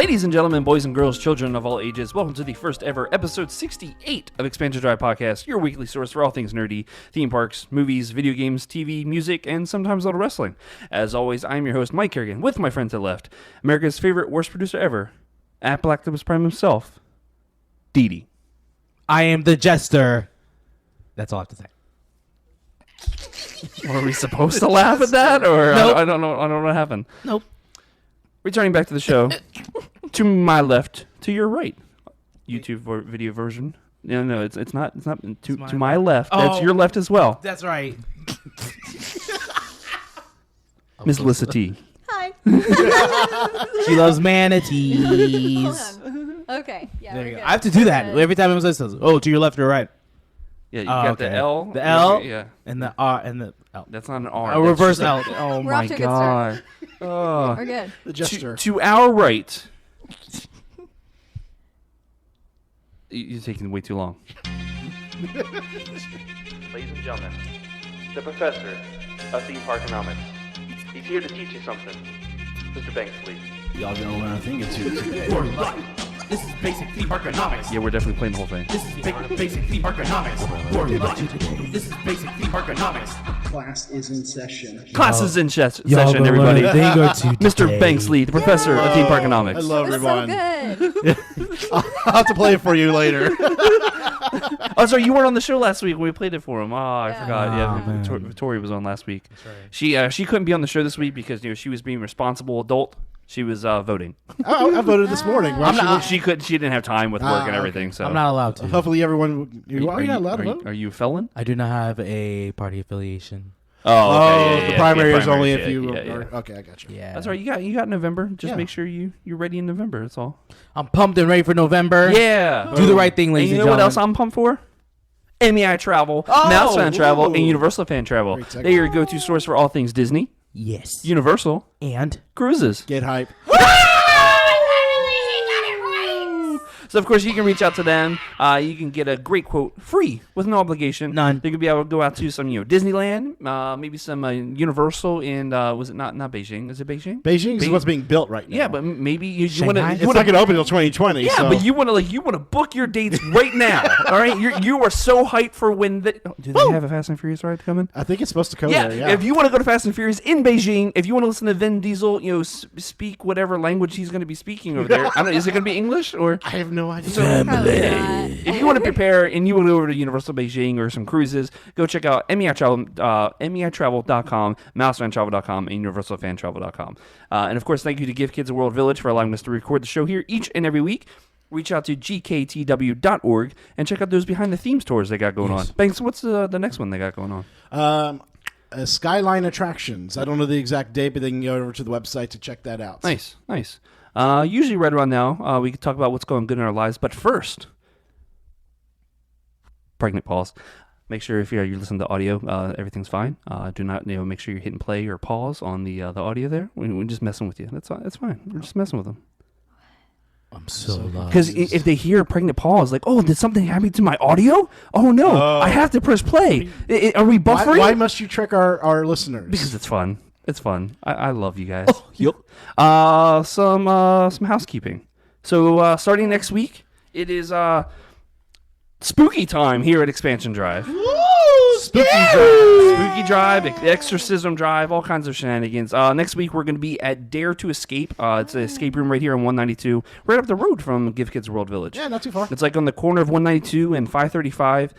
Ladies and gentlemen, boys and girls, children of all ages, welcome to the first ever episode 68 of Expansion Drive Podcast, your weekly source for all things nerdy, theme parks, movies, video games, TV, music, and sometimes a little wrestling. As always, I'm your host, Mike Kerrigan, with my friend to the left, America's favorite worst producer ever, at Black Octopus Prime himself, Didi. I am the jester. That's all I have to say. Were we supposed to laugh at that, or Nope. I don't know what happened. Nope. Returning back to the show, to my left, to your right, YouTube video version. No, it's not to my left. That's your left as well. That's right. Miss Alyssa T. Hi. She loves manatees. Hold on. Okay. Yeah. There we're you go. good. I have to do that We're good. every time it says, "Oh, to your left or right," Yeah, you got okay. the L. The L? Yeah. and the R and the L. That's not an R. A reverse L. Oh We're my off to a good start. god. Oh. We're good. The jester. To our right. You're taking way too long. Ladies and gentlemen, the professor of theme park economics. He's here to teach you something. Mr. Banksley. Y'all know what I'm thinking too today. This is basic theme parkonomics. Yeah, we're definitely playing the whole thing. This is basic theme parkonomics. This is basic theme parkonomics. Class is in session. Class is in session, Y'all everybody. gonna learn a thing or two Mr. today. Banksley, the professor of theme park economics. I love It was everyone. so good. I'll have to play it for you later. Oh, sorry, you weren't on the show last week when we played it for him. Oh, I Yeah. forgot. Oh, Yeah, man. Tori was on last week. That's right. She couldn't be on the show this week because she was being a responsible adult. She was voting. I voted this morning. Well, She didn't have time with work and everything. okay. So I'm not allowed to. hopefully everyone. You're not allowed to vote. Are you a felon? I do not have a party affiliation. Oh, okay, The primary is only primaries, if you. yeah. Okay, I got you. Yeah, That's right. You got November. Just Yeah. make sure you're ready in November. That's all. I'm pumped and ready for November. Yeah. Do the right thing, And ladies you and know what gentlemen. else I'm pumped for? MEI Travel, Oh, Mouse Fan Travel, ooh. and Universal Fan Travel. Great segue. They're your go-to source for all things Disney, Yes. Universal, And cruises. Get hype. So, of course, you can reach out to them. You can get a great quote free with no obligation. None. You could be able to go out to some, Disneyland, maybe some Universal, and was it not Beijing? Is it Beijing? Beijing is what's being built right now. Yeah, but maybe you want Shanghai? it's not going to open until 2020. Yeah, so. but you want to book your dates right now. All right, you are so hyped for when do they have a Fast and Furious ride coming? I think it's supposed to come Yeah, there. Yeah. if you want to go to Fast and Furious in Beijing, if you want to listen to Vin Diesel, speak whatever language he's going to be speaking over there. I don't know, is it going to be English or? I have no idea. Probably not. If you want to prepare and you want to go over to Universal Beijing or some cruises, go check out MEItravel.com, MouseFanTravel.com, and UniversalFanTravel.com. And of course, thank you to Give Kids a World Village for allowing us to record the show here each and every week. Reach out to gktw.org and check out those behind the themes tours they got going on. Banks, what's the next one they got going on? Skyline Attractions. I don't know the exact date, but they can go over to the website to check that out. Nice. Usually right around now, we can talk about what's going good in our lives. But first, pregnant pause. Make sure if you're listening to audio, everything's fine. Do not, make sure you're hitting play or pause on the audio there. We're just messing with you. That's fine. We're just messing with them. I'm so lost. Because if they hear a pregnant pause, like, oh, did something happen to my audio? Oh no, I have to press play. Are we buffering? Why must you trick our listeners? Because it's fun. It's fun. I love you guys. Yep. Some housekeeping. So starting next week, it is spooky time here at Expansion Drive. Spooky Drive, Exorcism Drive, all kinds of shenanigans. Next week we're going to be at Dare to Escape. It's an escape room right here on 192, right up the road from Give Kids World Village. Yeah, not too far. It's like on the corner of 192 and 535.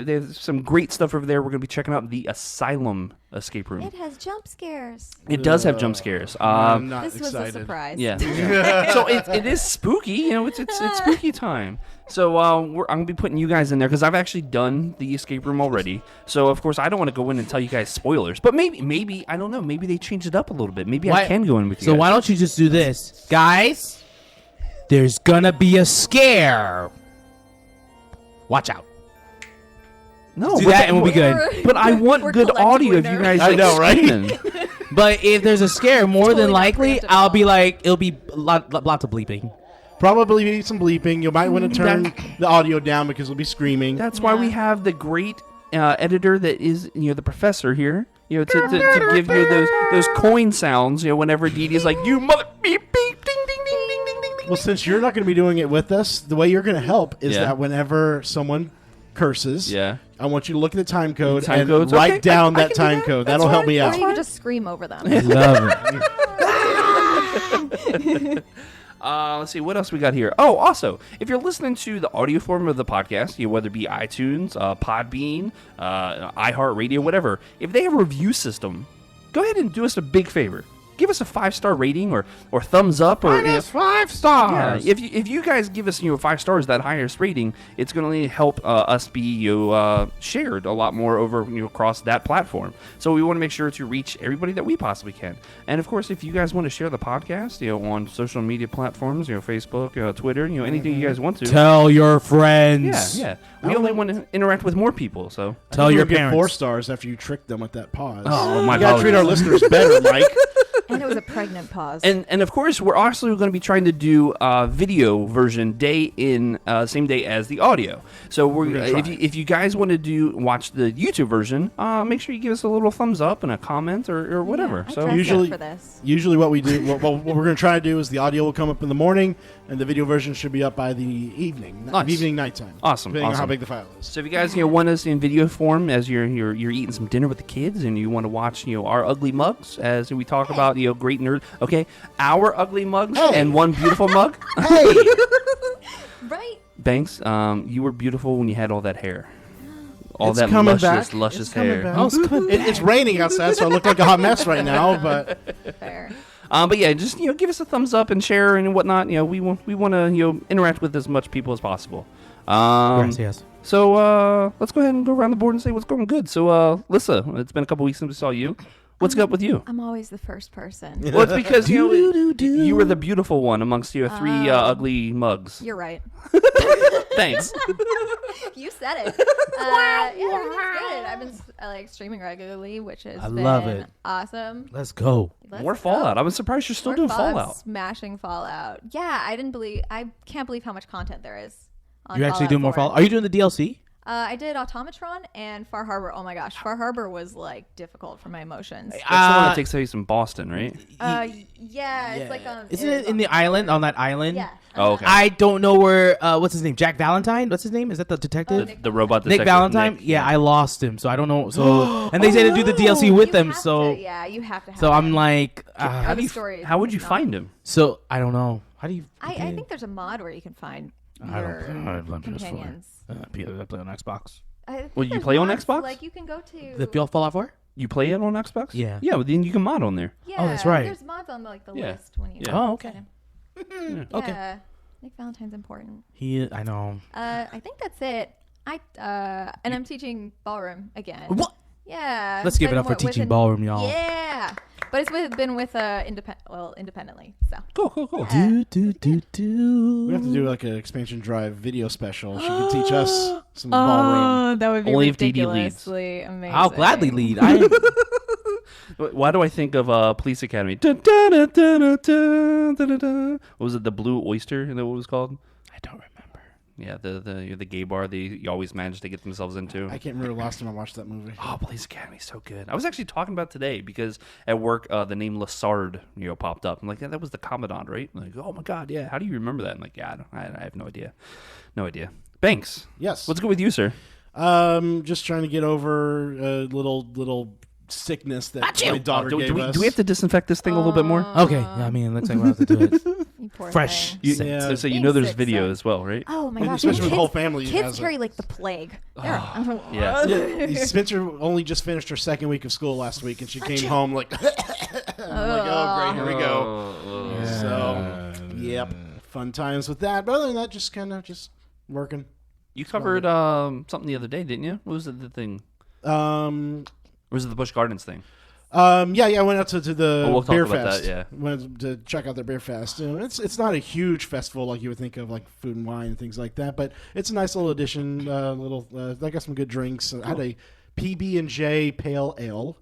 They have some great stuff over there. We're going to be checking out the Asylum escape room. It has jump scares. It does have jump scares. I'm not This was excited. a surprise. Yeah. So it is spooky. It's spooky time. So I'm going to be putting you guys in there because I've actually done the escape room already. So, of course, I don't want to go in and tell you guys spoilers. But maybe I don't know. Maybe they changed it up a little bit. Maybe I can go in with you So guys. why don't you just do this, guys? There's gonna be a scare. Watch out. No, Do that and we'll be good. But I want We're good audio of you collectively guys. I know, right? screaming. But if there's a scare, more Totally than not likely, preemptive I'll at be all. like, it'll be lots of bleeping. Probably some bleeping. You might want to turn the audio down because we'll be screaming. That's why we have the great editor that is, the professor here. To give you those coin sounds. Whenever Didi is like, "You mother beep beep ding ding ding ding ding ding." Well, since you're not going to be doing it with us, the way you're going to help is Yeah. that whenever someone curses, Yeah. I want you to look at the time code Time and codes? write Okay, down I that can do time that. code. That's That'll help fine. me Or out. you could just scream over them. Love it. Let's see what else we got here. Oh, also, if you're listening to the audio form of the podcast, whether it be iTunes, Podbean, iHeartRadio, whatever, if they have a review system, go ahead and do us a big favor. Give us a 5-star rating or thumbs up or Minus 5 stars. Yeah, if you guys give us 5 stars, that highest rating, it's going to help us be shared a lot more over across that platform. So we want to make sure to reach everybody that we possibly can. And of course, if you guys want to share the podcast, on social media platforms, Facebook, Twitter, anything you guys want to. Tell your friends. Yeah. We only want to interact with more people, so. Tell I think your we'll get parents. 4 stars after you tricked them with that pause. Oh, my You gotta treat our apologies. listeners better, Mike. And it was a pregnant pause. And of course, we're also going to be trying to do video version same day as the audio. So gonna try. if you guys want to watch the YouTube version, make sure you give us a little thumbs up and a comment or whatever. I So dressed usually- up for this. Usually what we do, what we're going to try to do is the audio will come up in the morning, and the video version should be up by the evening, Nice. nighttime. Awesome, Depending on how awesome. big the file is. So if you guys want us in video form as you're eating some dinner with the kids and you want to watch our ugly mugs as we talk about great nerd, okay, our ugly mugs Hey. and one beautiful mug. Hey! Right? Banks, you were beautiful when you had all that hair, all It's that coming luscious It's coming hair. back. Oh, it's coming It's raining outside, so I look like a hot mess right now, but Fair. But yeah, just give us a thumbs up and share and whatnot. We want to interact with as much people as possible. Yes. So let's go ahead and go around the board and say what's going good. So Alyssa, it's been a couple weeks since we saw you. What's up with you? I'm always the first person. Well, it's because you were the beautiful one amongst your 3 ugly mugs. You're right. Thanks. You said it. Yeah, everything's good. I've been streaming regularly, which has I been love it. awesome. Let's go. Let's More go. Fallout. I was surprised you're still More doing Fallout. Fallout. Smashing Fallout. Yeah, I can't believe how much content there is. On You're actually doing more 4. Fallout. Are you doing the DLC? I did Automatron and Far Harbor. Oh my gosh, Far Harbor was difficult for my emotions. That's the one that takes place in Boston, right? Yeah, it's like Isn't it in the island? On that island? Yeah. Oh, okay. I don't know where. What's his name? Jack Valentine. What's his name? Is that the detective? Nick The robot Nick detective. Valentine. Nick, Yeah, I lost him, so I don't know. So and they say to do the DLC with You them. have So to, yeah, you have to. Have so I'm him. like, How the do you story How would you is not- find him? so I don't know. How do you? I think there's a mod where you can find I your don't play PS4. companions. I play on Xbox. I think Well, you there's play on mods, Xbox? Like you can go to. The Fallout 4? You play it on Xbox? Yeah. Yeah, well, then you can mod on there. Yeah, Oh, that's right. There's mods on the Yeah. list when you. Yeah. Oh, okay. Yeah. Okay. Nick Valentine's important. I know. I think that's it. And I'm teaching ballroom again. What? Yeah. Let's give it been up for with teaching an- ballroom, y'all. Yeah, but it's been with independently. So Cool. Do. we have to do like an expansion drive video special. She could teach us some ballroom. that would be Only if Didi leads. ridiculously amazing. I'll gladly lead. Why do I think of Police Academy? Dun, dun, dun, dun, dun, dun, dun, dun. What was it? The Blue Oyster? Is that what it was called? I don't remember. Yeah, the gay bar they always manage to get themselves into. I can't remember the last time I watched that movie. Oh, Police Academy is so good. I was actually talking about today because at work the name Lassard popped up. I'm like, yeah, that was the Commandant, right? I'm like, oh my god, yeah. How do you remember that? I'm like, yeah, I have no idea. No idea. Banks. Yes. What's good with you, sir? Just trying to get over a little sickness that my daughter do gave us. we have to disinfect this thing a little bit more? Okay. I mean, it looks like we'll have to do it. You poor Fresh. thing. Yeah. So you Being know there's sick video sucks. as well, right? Oh my gosh, Especially with the kids- whole family Kids has it. carry like the plague. Yeah. Spencer only just finished her second week of school last week, and she came home like, I'm like, oh, great, here we go. So, yep, fun times with that. But other than that, just kind of just working. You covered something the other day, didn't you? What was it, the thing? Um, Or was it the Busch Gardens thing? yeah, I went out to the we'll talk beer about fest. that, yeah. Went to check out their beer fest. It's not a huge festival like you would think of, like food and wine and things like that, but it's a nice little addition. I got some good drinks. I had a PB&J Pale Ale,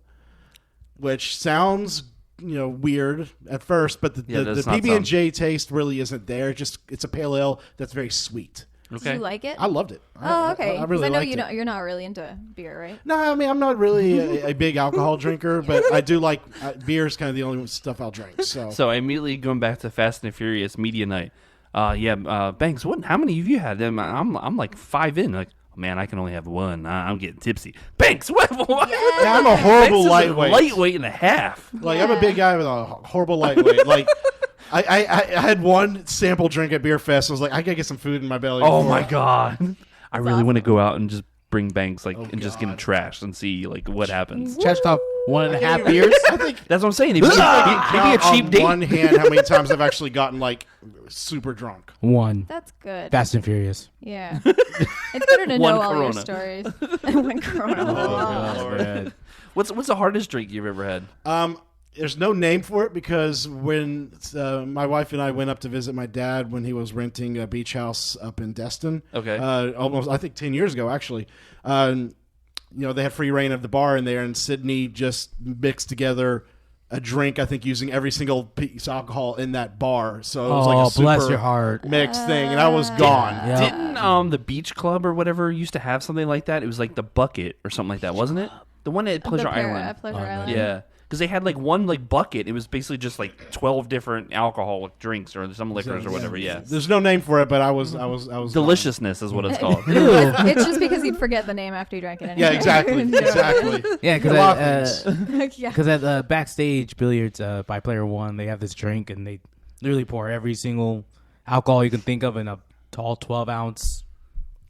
which sounds weird at first, but the that's not PB&J taste really isn't there. It's a pale ale that's very sweet. Okay. Do you like it? I loved it. Oh, okay. I 'Cause really I know liked you it. you're not really into beer, right? No, I mean, I'm not really a big alcohol drinker, but I do like beer is kind of the only stuff I'll drink. So, So immediately going back to Fast and Furious Media Night. Banks, how many of you had them? I'm like 5 in. Like, man, I can only have one. I'm getting tipsy. Banks, what? Yeah, I'm a horrible lightweight. Lightweight and a half. Like, I'm a big guy with a horrible lightweight. Like, I had one sample drink at Beer Fest. I was like, I gotta get some food in my belly. Oh my god! I really awesome. want to go out and just bring Banks and just get him trashed and see like what happens. Chest off 1.5 beers. I think That's what I'm saying. Maybe a cheap on date. one hand, how many times I've actually gotten like super drunk. One. That's good. Fast and Furious. Yeah. It's better to One know all your Corona. stories. One Corona. Man. What's the hardest drink you've ever had? There's no name for it because when my wife and I went up to visit my dad when he was renting a beach house up in Destin, Okay. almost I think 10 years ago actually, they had free reign of the bar in there, and Sydney just mixed together a drink, I think using every single piece of alcohol in that bar. So it was like a super bless your heart. mixed thing, and I was gone. Yeah. Didn't the Beach Club or whatever used to have something like that? It was like the Bucket or something like that, wasn't it? The one at Pleasure Island. Pleasure Island. Yeah. Because they had like one like bucket. It was basically just like 12 different alcoholic drinks or some liquors or whatever. Yeah. There's no name for it, but I was Deliciousnness is what it's called. It's just because he'd forget the name after you drank it anyway. Yeah, exactly. Yeah, A lot of things. Yeah. because at the backstage billiards by Player One, they have this drink, and they literally pour every single alcohol you can think of in a tall 12-ounce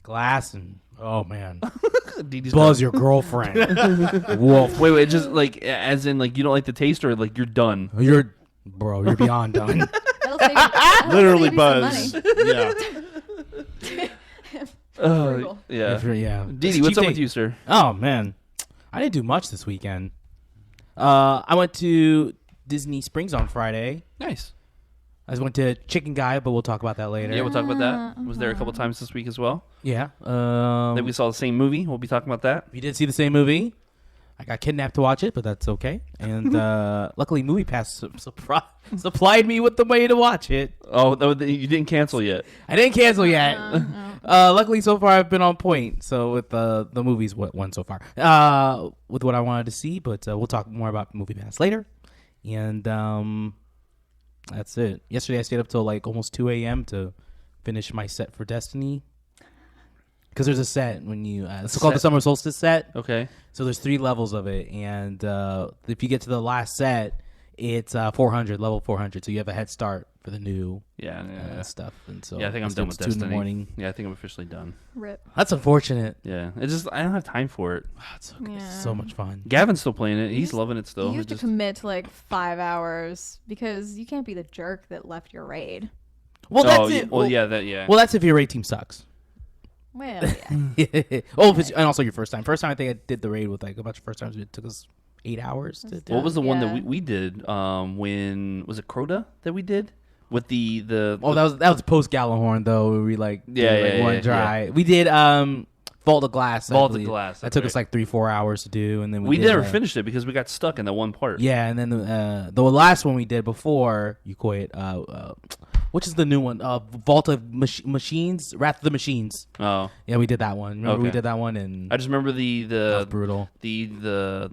glass, and oh man, Didi's buzz done. your girlfriend. Wolf, Wait, just like as in like you don't like the taste or like you're done. you're beyond done. That'll save Literally you some buzz. money. Yeah. Frugal. Yeah. Yeah. Didi, what's up with you, sir? Oh man, I didn't do much this weekend. I went to Disney Springs on Friday. Nice. I went to Chicken Guy, but we'll talk about that later. Yeah, we'll talk about that. Was there a couple times this week as well Yeah. that we saw the same movie? We'll be talking about that. We did see the same movie. I got kidnapped to watch it, but that's okay. And luckily, MoviePass supplied me with the way to watch it. Oh, you didn't cancel yet. I didn't cancel yet. Luckily, so far I've been on point. So with the movies, won so far with what I wanted to see. But we'll talk more about MoviePass later. And that's it. Yesterday I stayed up till like almost 2 a.m. to finish my set for Destiny. Because there's a set when you it's called the Summer Solstice set. Okay. So there's 3 levels of it, and if you get to the last set, it's 400, level 400. So you have a head start for the new stuff. And so Yeah, I think I'm done with 2 in the Destiny. morning. Yeah, I think I'm officially done. Rip. That's unfortunate. Yeah, it's just I don't have time for it. It's so good. Yeah. It's so much fun. Gavin's still playing it. He's loving it still. You have It to just- commit to like 5 hours because you can't be the jerk that left your raid. Well, that's yeah, it. well, yeah, that yeah. Well, that's if your raid team sucks. Well, yeah. And also your first time. First time I think I did the raid with like a bunch of first times. It took us 8 hours to do. What was the one that Yeah. we did? When was it Crota that we did with the that was post Gallahorn though. Where we like one yeah. dry. We did Vault of Glass. I Vault of believe. Glass, That that's took us right. like 3-4 hours to do, and then we did, never finished it because we got stuck in that one part. Yeah, and then the last one we did before you quit, which is the new one? Vault of Machines, Wrath of the Machines. Oh, Yeah, we did that one. Remember we Okay. did that one, and I just remember that the was brutal. the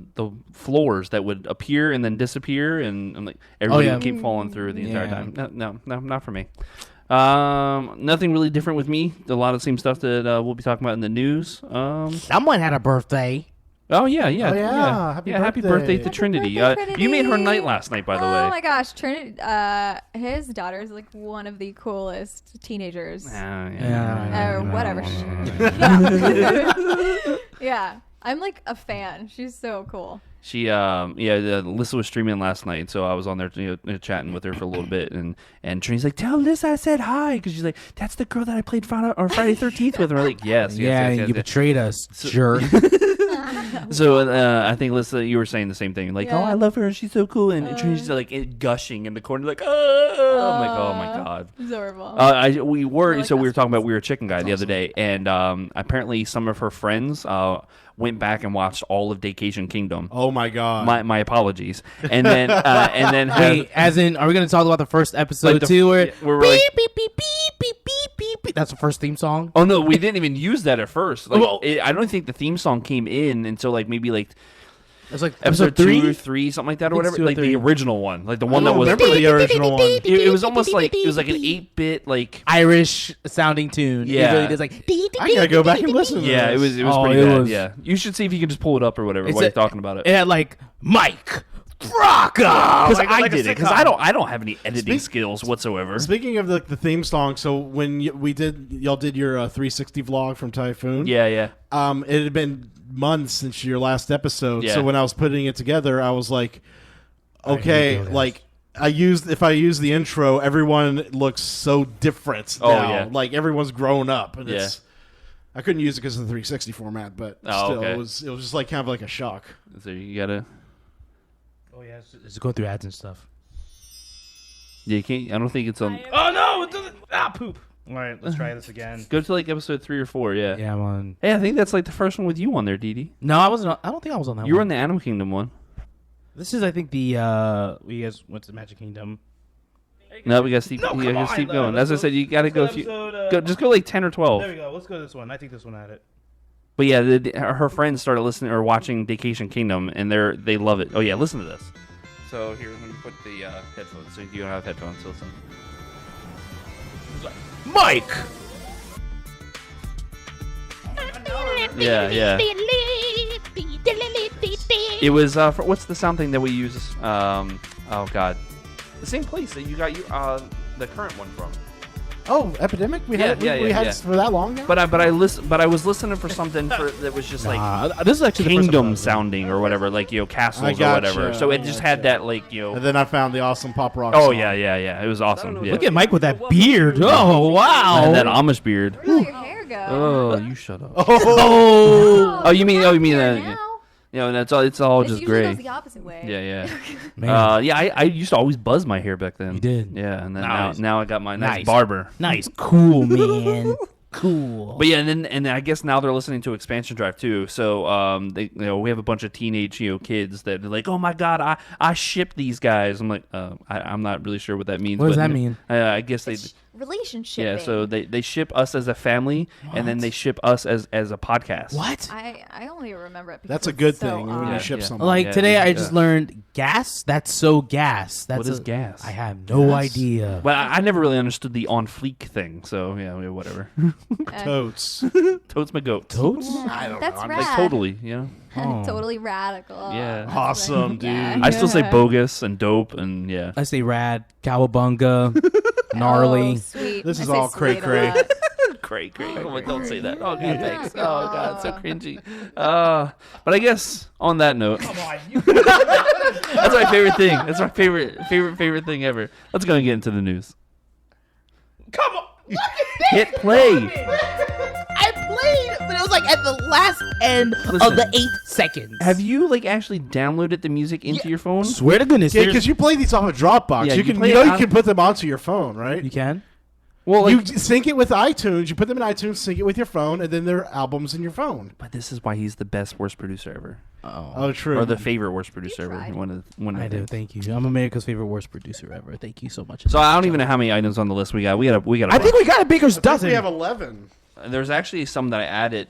floors that would appear and then disappear, and I'm like everybody yeah. would keep falling through the entire Yeah. time. No, not for me. Nothing really different with me. A lot of the same stuff that we'll be talking about in the news. Someone had a birthday. Oh yeah. Happy birthday to Trinity. birthday, You made her Trinity. night last night, by the way. Oh my gosh, Trinity. His daughter's like one of the coolest teenagers. Or whatever. Yeah, I'm like a fan. She's so cool. She, Alyssa was streaming last night, so I was on there, chatting with her for a little bit, and Trinity's like, "Tell Alyssa I said hi," because she's like, "That's the girl that I played Friday 13th with." And we're like, "Yes, yes." You betrayed us, jerk. So I think Alyssa, you were saying the same thing, like, Yeah. "Oh, I love her, she's so cool," and Trinity's like gushing in the corner, like, "Oh," I'm like, "Oh my god." Adorable. We were like so we were that talking about We Were a Chicken Guy the other day, and apparently some of her friends went back and watched all of Daycation Kingdom. Oh my god. My apologies. And then Wait, as in, are we going to talk about the first episode Like the- too? Where where we're like- beep, beep, beep, beep, beep, beep, beep. That's the first theme song. Oh no, we didn't even use that at first. Like, Well- I don't think the theme song came in until like maybe like It's like episode three? 2 or 3, something like that, or I think it's whatever. 2 or Like the 3. original one, like the one that I was. remember the original one. It was almost like an 8-bit like. Irish sounding tune. Yeah. It really does like. I gotta go back and listen to Yeah, it this. was Oh, pretty it bad. was- Yeah, you should see if you can just pull it up or whatever It's while a- you're talking about it. It had like Mike Rocca. Because Like I a did it. Because sitcom. I don't have any editing skills whatsoever. Speaking of the theme song, so when y'all did your 360 vlog from Typhoon. Yeah. It had been months since your last episode. Yeah. So when I was putting it together, I was like, okay, hate those. like if I use the intro, everyone looks so different Oh, now. yeah. Like everyone's grown up, and Yeah. I couldn't use it because of the 360 format, but Oh, still, okay. it was just like kind of like a shock. So you gotta. Oh yeah, it's going through ads and stuff. Yeah, you can't. I don't think it's on. Oh no! It doesn't. Poop. All right, let's try this again. Go to like episode 3 or 4. Yeah. Yeah, I'm on. Hey, I think that's like the first one with you on there, Didi. No, I wasn't. I don't think I was on that. You were one. on the Animal Kingdom one. This is, I think, the we guys went to Magic Kingdom. No, we gotta keep. No, you come gotta on, keep no, going. let's As I go- said, you gotta go. let's If you go episode, go, just go like 10 or 12. There we go. Let's go to this one. I think this one had it. But yeah, her friends started listening or watching Vacation Kingdom, and they love it. Oh yeah, listen to this. So here, let me put the headphones. So you don't have headphones. So listen. Mike. Yeah. It was what's the sound thing that we use? Oh god, the same place that you got the current one from. Oh, Epidemic? We had Yeah, we had yeah. it for that long now? But I was listening for something that was just like This is actually the first kingdom episode. sounding or whatever, like castles or gotcha. whatever. So it just had that like And then I found the awesome pop rock Oh song. yeah. It was awesome. Yeah. Look at Mike with that beard. Oh wow. And that Amish beard. Where did your hair go? Oh, you shut up. Oh. Oh, you mean Hair that? now? You know, that's all. It's all It just usually gray. goes the opposite way. Yeah. Man. Yeah. I used to always buzz my hair back then. You did? Yeah, and then Nice. now I got my nice Nice. barber. Nice, cool man. Cool. But yeah, and I guess now they're listening to Expansion Drive too. So we have a bunch of teenage kids that are like, oh my god, I ship these guys. I'm like, I'm not really sure what that means. What does but, that mean? I guess they. Relationship. Yeah, so they ship us as a family, and then they ship us as a podcast. What? I only remember it because That's a it's good so thing when you odd. ship Yeah. someone. Like Yeah, today, yeah. I just learned gas. That's so gas. That's What is gas? I have no idea. But I never really understood the on fleek thing. So yeah, whatever. Totes. Totes my goat. Totes? That's rad. Like totally, Oh. Totally radical. Yeah. That's Awesome, dude. I still say bogus and dope and yeah. I say rad, cowabunga, gnarly. Oh, sweet. This I is say all sweet a cray-cray. lot. Great. Oh, don't say that. Oh god, thanks. Oh god, so cringy. But I guess on that note, that's my favorite thing. That's my favorite thing ever. Let's go and get into the news. Come on. Hit play. I played, but it was like at the last end Listen. of the 8 seconds. Have you actually downloaded the music into your phone? Swear to goodness. Yeah, there's- because you play these off of Dropbox. Yeah, you you can, play you know, it you on- can put them onto your phone, right? You can? Well, You sync it with iTunes. You put them in iTunes, sync it with your phone, and then they're albums in your phone. but this is why he's the best worst producer ever, Oh, true. or the favorite worst producer ever. tried. One of I the do. things. Thank you. I'm America's favorite worst producer ever. Thank you so much. So I don't even know how many items on the list we got. We got. I think we got a Baker's I think dozen. we have 11. There's actually some that I added.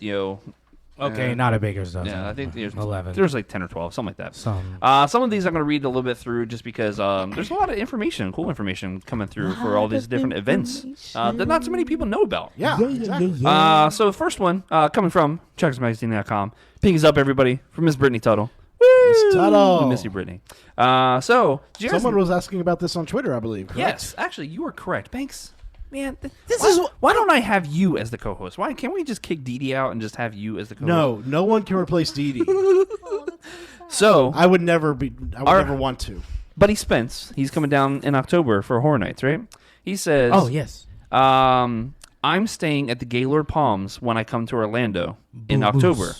Okay, not a Baker's dozen. Yeah, I think there's 11. There's like 10 or 12, something like that. Some. Some of these I'm going to read a little bit through just because there's a lot of information, cool information coming through for all these different events that not so many people know about. Yeah, exactly. So the first one coming from ChucksMagazine.com. Pings up, everybody, from Miss Brittany Tuttle. Tuttle. We miss you, Brittany. So, did you guys... Someone was asking about this on Twitter, I believe. Correct? Yes, actually, you were correct. Banks. Man, why don't I have you as the co-host? Why can't we just kick Didi out and just have you as the co-host? No one can replace Didi. So, I would never never want to. Buddy Spence, he's coming down in October for Horror Nights, right? He says, Oh, yes. I'm staying at the Gaylord Palms when I come to Orlando in Boo-boos. October.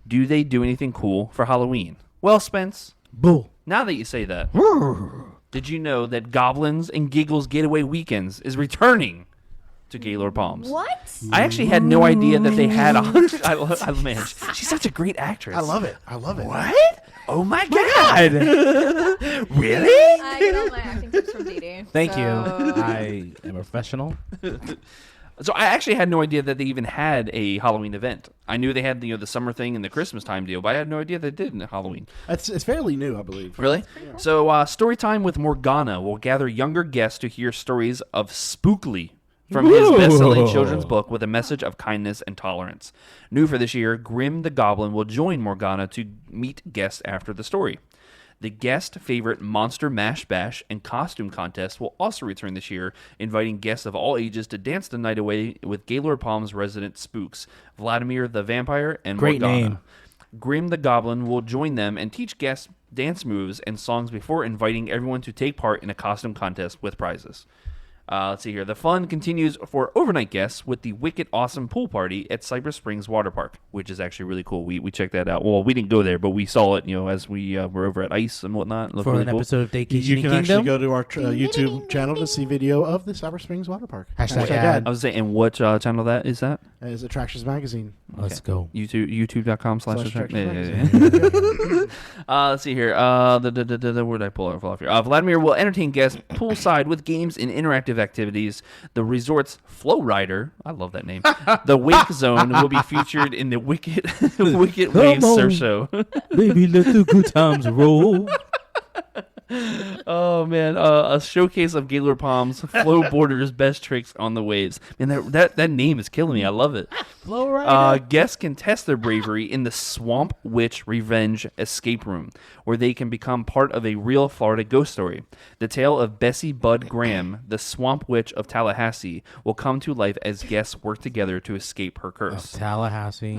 Do they do anything cool for Halloween? Well, Spence, Boo. now that you say that, did you know that Goblins and Giggles Getaway Weekends is returning to Gaylord Palms? What? I actually had no idea that they had a... man, she's such a great actress. I love it. What? Oh my god! Really? I get all my acting tips from Didi. Thank so- you. I am a professional. So I actually had no idea that they even had a Halloween event. I knew they had the summer thing and the Christmas time deal, but I had no idea they did in Halloween. It's fairly new, I believe. Really? Yeah. So story time with Morgana will gather younger guests to hear stories of Spookly from his best-selling children's book with a message of kindness and tolerance. New for this year, Grim the Goblin will join Morgana to meet guests after the story. The guest favorite Monster Mash Bash and costume contest will also return this year, inviting guests of all ages to dance the night away with Gaylord Palms resident spooks, Vladimir the Vampire and Great Morgana. name. Grim the Goblin will join them and teach guests dance moves and songs before inviting everyone to take part in a costume contest with prizes. Let's see here. The fun continues for overnight guests with the wicked awesome pool party at Cypress Springs Water Park, which is actually really cool. We checked that out. Well, we didn't go there, but we saw it, as we were over at Ice and whatnot. For really an episode of Vacation You can Kingdom. actually go to our YouTube channel to see video of the Cypress Springs Water Park. Hashtag ad. I was saying, and what channel that is that? As Attractions Magazine. Let's go. YouTube.com/attractions. Let's see here. Where did I pull it off here? Vladimir will entertain guests poolside with games and interactive activities. The resort's Flow Rider, I love that name. The Wake Zone will be featured in the Wicked Waves Surf Show. Baby, let the good times roll. Oh man, a showcase of Gaylord Palms flow boarders' best tricks on the waves. Man, that name is killing me. I love it. Flow Rider. Guests can test their bravery in the Swamp Witch Revenge escape room, where they can become part of a real Florida ghost story. The tale of Bessie Bud Graham, the Swamp Witch of Tallahassee, will come to life as guests work together to escape her curse. Tallahassee.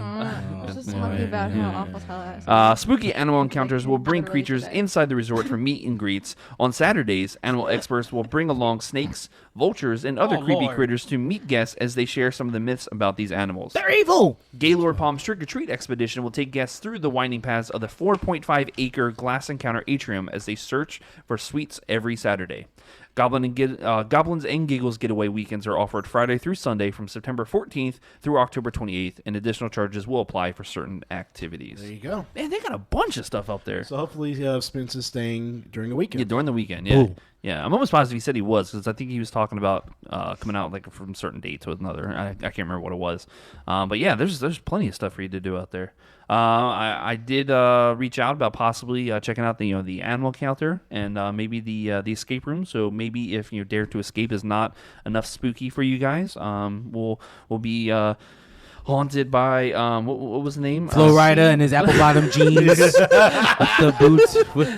Just talking about how awful Tallahassee is. Spooky animal encounters will bring creatures inside the resort for meet and greets. On Saturdays, animal experts will bring along snakes, vultures, and other creepy critters to meet guests as they share some of the myths about these animals. They're evil! Gaylord Palms Trick-or-Treat Expedition will take guests through the winding paths of the 4.5-acre Glass Encounter Atrium as they search for sweets every Saturday. Goblins and Giggles Getaway weekends are offered Friday through Sunday from September 14th through October 28th, and additional charges will apply for certain activities. There you go. Man, they got a bunch of stuff up there. So hopefully Spence is staying during the weekend. Yeah, during the weekend, yeah. Ooh. Yeah, I'm almost positive he said he was, because I think he was talking about coming out like from certain dates with another. I can't remember what it was. But yeah, there's plenty of stuff for you to do out there. I did reach out about possibly checking out the animal counter and maybe the escape room. So maybe if Dare to Escape is not enough spooky for you guys, we'll be haunted by what was the name? Flow Rider and his apple bottom jeans with the boots with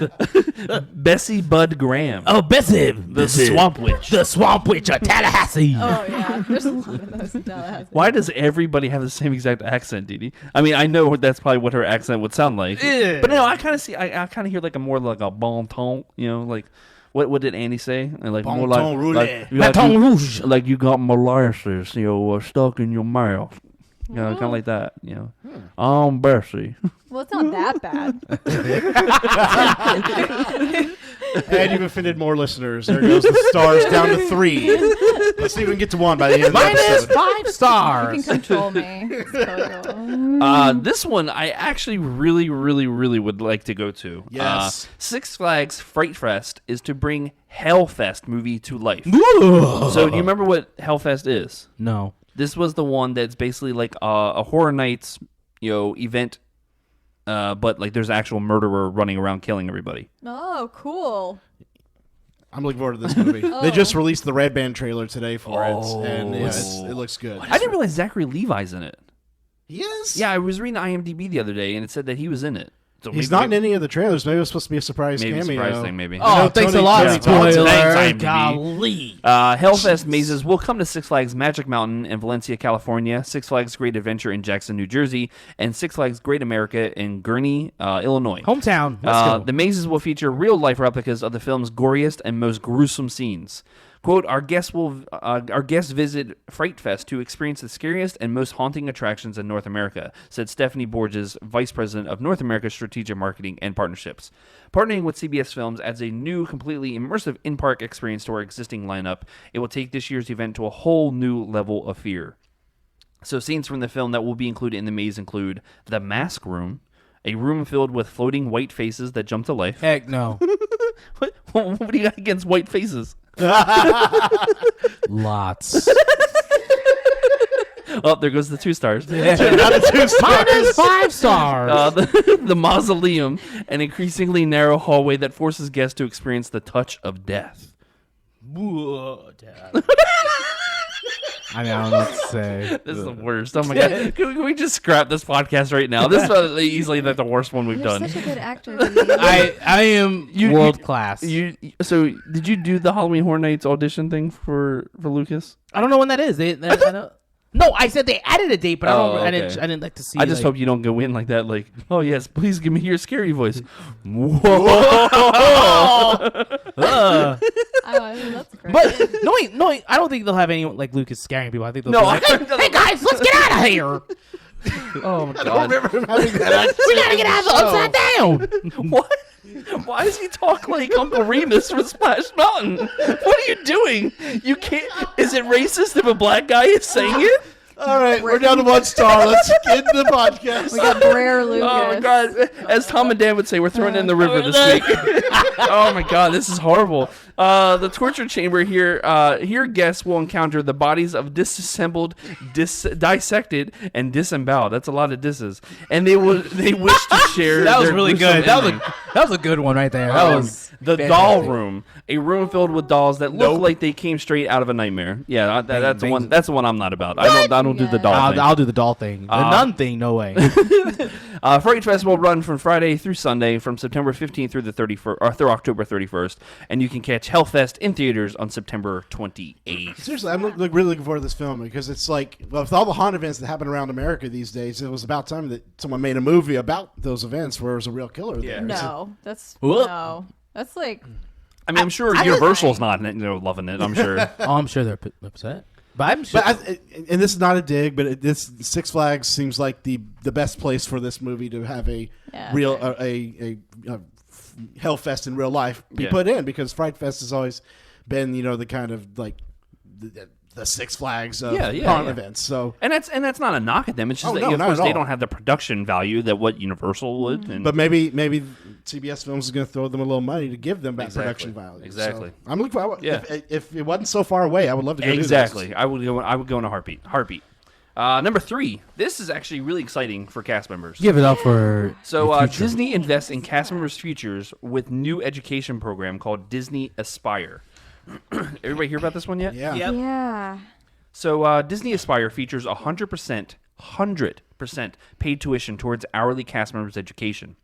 the Bessie Bud Graham. Oh, Bessie, the Swamp Witch. The Swamp Witch of Tallahassee. Oh yeah, there's a lot of those in Tallahassee. Why does everybody have the same exact accent, Didi? I mean, I know that's probably what her accent would sound like, but no, I kind of see. I kind of hear like a more like a bon ton, like. What did Andy say? Like bon more ton rouge. Like you got molasses, stuck in your mouth. Kind of like that, I'm Bessie. Well, it's not that bad. And you've offended more listeners. There goes the stars down to 3. Let's see if we can get to 1 by the end of the episode. -5 stars. You can control me. It's total. This one I actually really, really, really would like to go to. Yes. Six Flags Fright Fest is to bring Hellfest movie to life. So do you remember what Hellfest is? No. This was the one that's basically like a Horror Nights, event, but like there's an actual murderer running around killing everybody. Oh, cool. I'm looking forward to this movie. They just released the Red Band trailer today for it, and it looks good. I didn't realize Zachary Levi's in it. He is? Yeah, I was reading IMDb the other day, and it said that he was in it. So he's not in any of the trailers. Maybe it was supposed to be a surprise cameo. Surprise thing, maybe. Oh, thanks a lot, spoiler. Golly. Hellfest mazes will come to Six Flags Magic Mountain in Valencia, California, Six Flags Great Adventure in Jackson, New Jersey, and Six Flags Great America in Gurnee, Illinois. Hometown. Let's go. The mazes will feature real-life replicas of the film's goriest and most gruesome scenes. Quote, our guests visit Fright Fest to experience the scariest and most haunting attractions in North America, said Stephanie Borges, Vice President of North America Strategic Marketing and Partnerships. Partnering with CBS Films adds a new, completely immersive in-park experience to our existing lineup. It will take this year's event to a whole new level of fear. So scenes from the film that will be included in the maze include the Mask Room, a room filled with floating white faces that jump to life. Heck no. What do you got against white faces? Lots. Oh, there goes the 2 stars. Minus 5 stars. The mausoleum, an increasingly narrow hallway that forces guests to experience the touch of death. I mean, I don't know what to say. This is the worst. Oh my god! Can we just scrap this podcast right now? This is easily like the worst one we've You're done. such a good actor. I am world class. So did you do the Halloween Horror Nights audition thing for Lucas? I don't know when that is. No, I said they added a date, but I didn't like to see. I just hope you don't go in like that. Like, oh yes, please give me your scary voice. Whoa! That's great. But no, I don't think they'll have anyone like Lucas scaring people. I think they'll be like, hey guys, let's get out of here. Oh my god! I don't remember him having that. We gotta get out of the upside down. What? Why does he talk like Uncle Remus from Splash Mountain? What are you doing? You can't. Is it racist if a black guy is saying it? All right, we're down to 1 star. Let's get the podcast. We got Brer Lucas. Oh my god! As Tom and Dan would say, we're throwing it in the river this week. Oh my god, this is horrible. The torture chamber here. Here, guests will encounter the bodies of disassembled, dissected, and disemboweled. That's a lot of disses, and they wish to share. That was their really gruesome good. That ending. was a good one right there. That was The fantastic. doll room, a room filled with dolls that look like they came straight out of a nightmare. Yeah, that's the one. That's the one I'm not about. I don't do the doll thing. I'll do the doll thing. The nun thing, no way. Fright Fest will run from Friday through Sunday, from September 15th through the 31st, or through October 31st, and you can catch Hellfest in theaters on September 28th. Seriously, I'm really looking forward to this film because it's like, well, with all the haunt events that happen around America these days, it was about time that someone made a movie about those events where it was a real killer there. No, that's Whoop. no. That's like I mean, I'm sure Universal's not loving it. I'm sure. Oh, I'm sure they're upset. But I'm sure. And this is not a dig, but this Six Flags seems like the best place for this movie to have a real a Hellfest in real life be put in, because Fright Fest has always been the kind of like the Six Flags of haunt events. So and that's not a knock at them. It's just that of course they don't have the production value that what Universal would. And but maybe CBS Films is going to throw them a little money to give them that production value. Exactly. So I'm looking for. If it wasn't so far away, I would love to go. Exactly. Do this. I would go in a heartbeat. Number 3. This is actually really exciting for cast members. Give it up for. So Disney invests in cast members' futures with new education program called Disney Aspire. Everybody hear about this one yet? Yeah. yeah. So Disney Aspire features 100% paid tuition towards hourly cast members' education.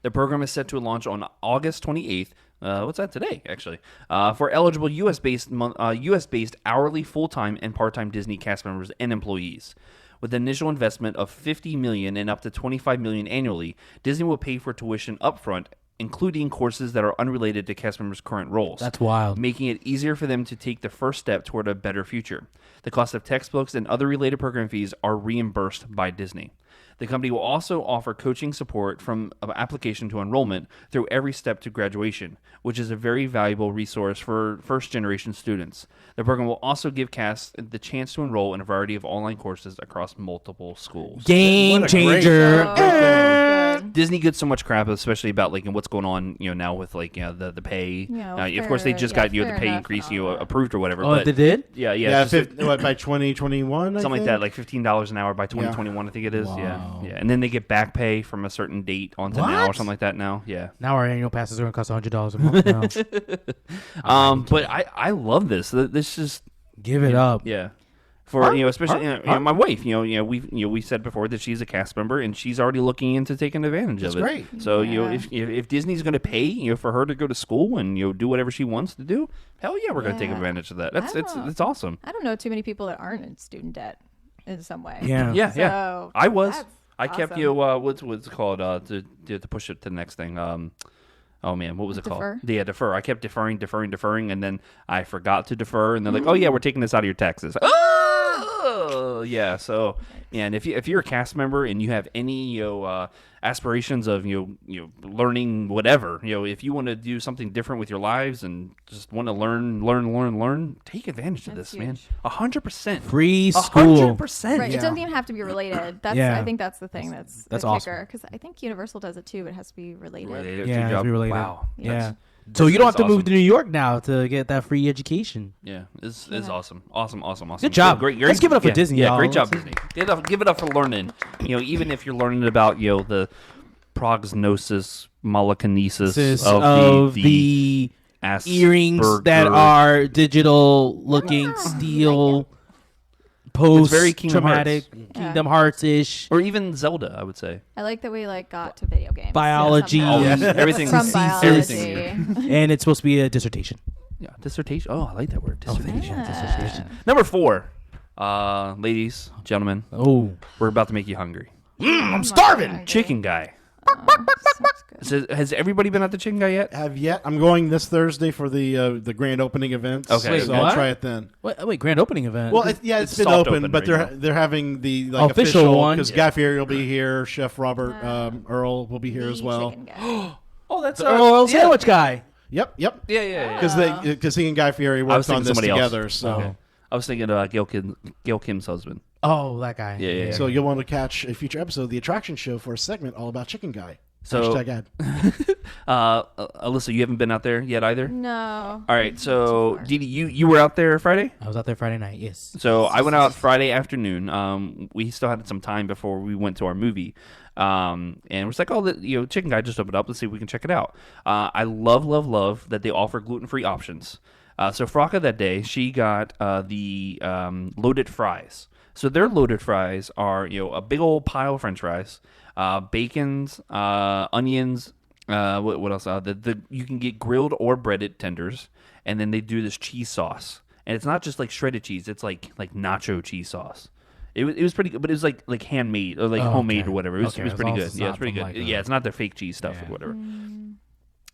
The program is set to launch on August 28th. What's that today, actually? For eligible U.S.-based hourly, full-time, and part-time Disney cast members and employees. With an initial investment of $50 million and up to $25 million annually, Disney will pay for tuition upfront, including courses that are unrelated to cast members' current roles. That's wild. Making it easier for them to take the first step toward a better future. The cost of textbooks and other related program fees are reimbursed by Disney. The company will also offer coaching support from application to enrollment through every step to graduation, which is a very valuable resource for first-generation students. The program will also give cast the chance to enroll in a variety of online courses across multiple schools. Game changer. Disney gets so much crap, especially about like what's going on, now with the pay. Of course, they just got the pay increase approved or whatever. Oh, but they did? Yeah. By 2021, something like that, like $15 an hour by 2021, I think it is. Wow. Yeah, and then they get back pay from a certain date onto now or something like that. Now, yeah. Now our annual passes are going to cost $100 a month. Now. But I love this. This just give it up. Yeah. For especially my wife, we said before that she's a cast member and she's already looking into taking advantage of it. Great. So if Disney's going to pay for her to go to school and do whatever she wants to do, hell yeah, we're going to take advantage of that. It's awesome. I don't know too many people that aren't in student debt in some way. Yeah. So I was. I awesome. kept what's it called to push it to the next thing. Oh man, what was it called? Yeah, defer. I kept deferring, and then I forgot to defer, and they're like, "Oh yeah, we're taking this out of your taxes." Oh yeah. So and if you're a cast member and you have any aspirations of learning whatever, if you want to do something different with your lives and just want to learn, take advantage of this, huge. Man. 100% Free school. 100%. Right. It doesn't even have to be related. I think that's the thing that's awesome. kicker. Because I think Universal does it too, but it has to be related. Yeah, it has to be related. Wow. Yeah. So you don't have to move to New York now to get that free education. Yeah, it's awesome. Awesome. Good job. Great. Let's give it up for Disney. Yeah, y'all. great job, Disney. Give it up for learning. Even if you're learning about the prognosis, molekinesis of the earrings that are digital looking steel. Post very Kingdom traumatic Kingdom Hearts-ish, or even Zelda, I would say. I like that we got to video games. Biology, everything from biology, and it's supposed to be a dissertation. Yeah, dissertation. Oh, I like that word. Dissertation. Dissertation. Number 4, ladies, gentlemen. Oh, we're about to make you hungry. I'm starving. Chicken Guy. So, has everybody been at the Chicken Guy yet? Have yet. I'm going this Thursday for the grand opening event. Okay. so Wait, I'll try it then. Wait, grand opening event? Well, it's been soft open, open but right they're having the official one because Guy Fieri will be here. Chef Robert Earl will be here as well. Oh, that's Earl sandwich guy. Yep. Yeah. Because he and Guy Fieri worked on this together. So okay. I was thinking Gail Kim's husband. Oh, that guy. Yeah. So you'll want to catch a future episode of the Attraction Show for a segment all about Chicken Guy. So, #ad. Alyssa, you haven't been out there yet either? No. All right, so Didi, you were out there Friday? I was out there Friday night, yes. So I went out Friday afternoon. We still had some time before we went to our movie. And we're just like, Chicken Guy just opened up. Let's see if we can check it out. I love that they offer gluten-free options. So Fraka that day, she got the loaded fries. So their loaded fries are, a big old pile of French fries, bacons, onions. What else? You can get grilled or breaded tenders, and then they do this cheese sauce, and it's not just like shredded cheese; it's like nacho cheese sauce. It was pretty good, but it was like handmade or homemade or whatever. It was pretty good. Yeah, it's pretty good. It's not the fake cheese stuff or whatever.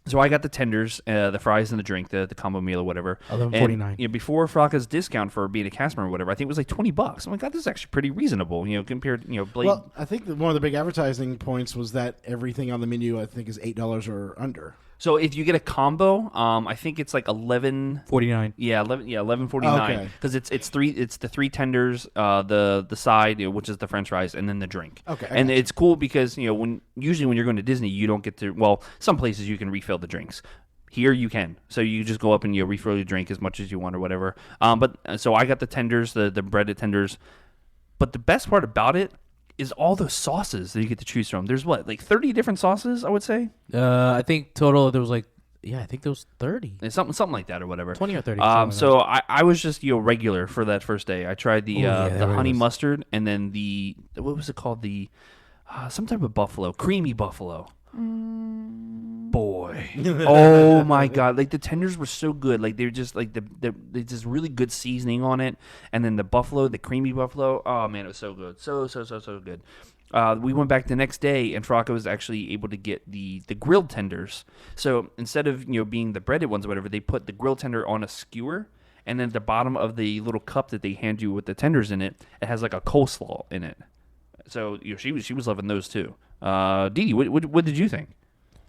So I got the tenders, the fries, and the drink, the combo meal or whatever. $11.49. Before Fraka's discount for being a cast member or whatever, I think it was like $20. I'm like, God, this is actually pretty reasonable. Compared, Blade. Well, I think that one of the big advertising points was that everything on the menu, I think, is $8 or under. So if you get a combo, I think it's like $11.49. Yeah, $11.49 because it's the 3 tenders, the side, which is the French fries, and then the drink. Okay, and it's cool because usually when you're going to Disney, you don't get to. Well, some places you can refill the drinks. Here you can, so you just go up and refill your drink as much as you want or whatever. But so I got the tenders, the breaded tenders. But the best part about it is all those sauces that you get to choose from. There's 30 different sauces, I would say. I think total there was I think there was 30. It's something like that or whatever. 20 or 30. So I was just regular for that first day. I tried the honey mustard and then the what was it called, the some type of buffalo, creamy buffalo. Boy, oh my God! The tenders were so good. They're just they just really good seasoning on it, and then the buffalo, the creamy buffalo. Oh man, it was so good, so good. We went back the next day, and Fraka was actually able to get the grilled tenders. So instead of being the breaded ones or whatever, they put the grilled tender on a skewer, and then at the bottom of the little cup that they hand you with the tenders in it, it has like a coleslaw in it. So she was loving those too. Didi, what did you think?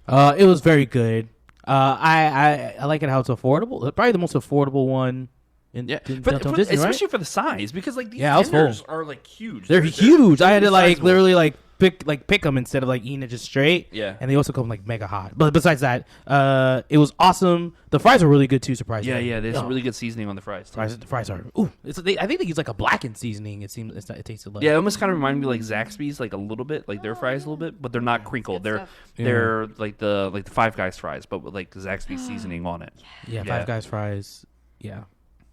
It was very good. I like it how it's affordable. Probably the most affordable one in Downtown Disney, especially right? for the size, because these tenders tenders are huge. They're huge. I had to literally pick them instead of eating it just straight. Yeah. And they also come mega hot. But besides that, it was awesome. The fries were really good too, surprisingly. Yeah. There's some really good seasoning on the fries. The fries are. Ooh, I think they use a blackened seasoning. It seems it tasted like. Yeah, it almost kind of reminded me like Zaxby's a little bit, their fries a little bit, but they're not crinkled. They're like the Five Guys fries, but with Zaxby's seasoning on it. Yeah, Five Guys fries. Yeah,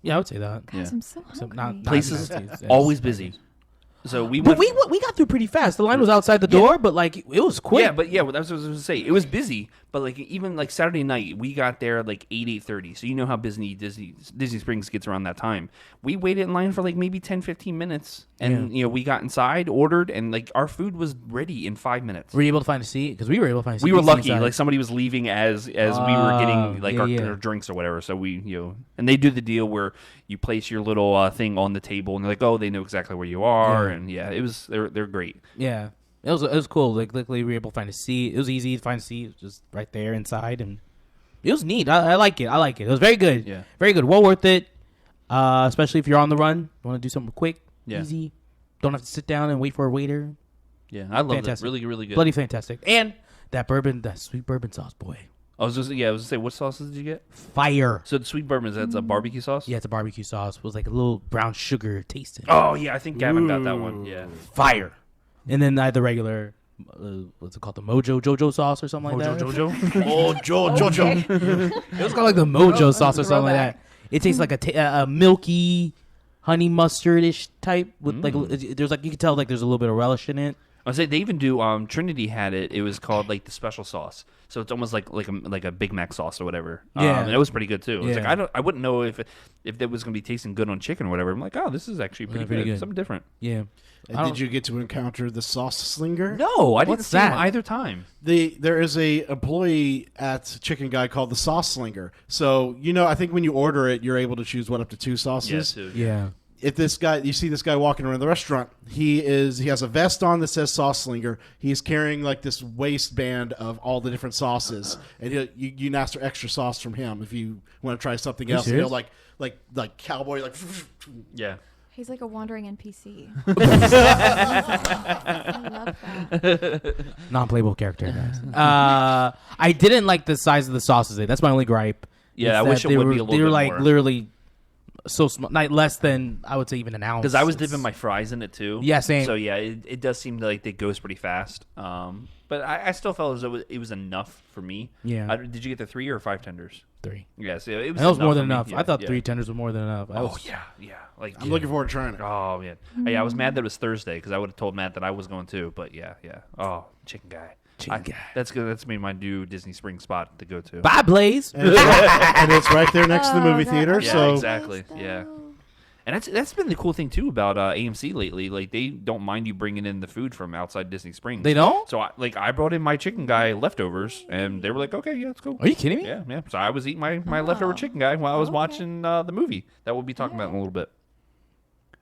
I would say that. Guys, I'm so hungry. Not places always busy. So we got through pretty fast. The line was outside the door, but it was quick. Yeah, but that's what I was going to say. It was busy, but even Saturday night, we got there 8:30. So you know how busy Disney Springs gets around that time. We waited in line for maybe 10-15 minutes, and we got inside, ordered, and our food was ready in 5 minutes. Were you able to find a seat? Because we were able to find a seat. We were lucky. Somebody was leaving as we were getting our drinks or whatever. So we and they do the deal where you place your little thing on the table, and they're like, oh, they know exactly where you are, and they're great. Yeah, it was cool. Luckily we were able to find a seat. It was easy to find a seat, just right there inside, and it was neat. I like it. It was very good. Yeah, very good. Well worth it. Especially if you're on the run, want to do something quick, easy. Don't have to sit down and wait for a waiter. Yeah, I love it. Really, really good. Bloody fantastic. And that sweet bourbon sauce, boy. I was gonna say, what sauces did you get? Fire. So the sweet bourbon, that's a barbecue sauce? Yeah, it's a barbecue sauce. It was like a little brown sugar taste in it. Oh, yeah, I think Gavin got that one. Yeah. Fire. And then I had the regular, what's it called? The Jojo sauce or something like that. Jojo. It was called like the Mojo sauce or something like that. It tastes like a milky, honey mustard-ish type. With there's like, you can tell like there's a little bit of relish in it. I say they even do. Trinity had it. It was called like the special sauce, so it's almost like a Big Mac sauce or whatever. Yeah, and it was pretty good too. It's yeah. like I wouldn't know if that was gonna be tasting good on chicken or whatever. I'm like, oh, this is actually pretty good. Something different. Yeah. Did you get to encounter the sauce slinger? No, I didn't What's see him that? either time. There is a employee at Chicken Guy called the Sauce Slinger. So I think when you order it, you're able to choose up to 2 sauces. Yeah. If you see this guy walking around the restaurant, he has a vest on that says Sauce Slinger. He's carrying like this waistband of all the different sauces, and you can ask for extra sauce from him if you want to try something else. serious? Like cowboy, like Yeah. He's like a wandering NPC. I love that. Non-playable character, guys. I didn't like the size of the sauces. That's my only gripe. Yeah, I Is wish that it would were, be a little They were bit like more. literally so small, like less than I would say even an ounce. Because I was dipping my fries in it too. Yeah, same. So yeah, it does seem like it goes pretty fast. But I still felt as though it was enough for me. Yeah. Did you get the 3 or 5 tenders? 3. Yeah, so it was. That was more than for me. enough. Yeah, I thought yeah. 3 tenders were more than enough. Oh yeah. Like I'm looking forward to trying it. Oh man, Hey, I was mad that it was Thursday because I would have told Matt that I was going too. But yeah. Oh, Chicken Guy. That's good. That's my new Disney Spring spot to go to. Bye, Blaze. And it's right there next to the movie theater. Yeah, so exactly. Yeah. And that's been the cool thing too about AMC lately. Like they don't mind you bringing in the food from outside Disney Springs. They don't? So I brought in my Chicken Guy leftovers, and they were like, "Okay, yeah, it's cool." Are you kidding me? Yeah. So I was eating my leftover Chicken Guy while I was watching the movie that we'll be talking about in a little bit.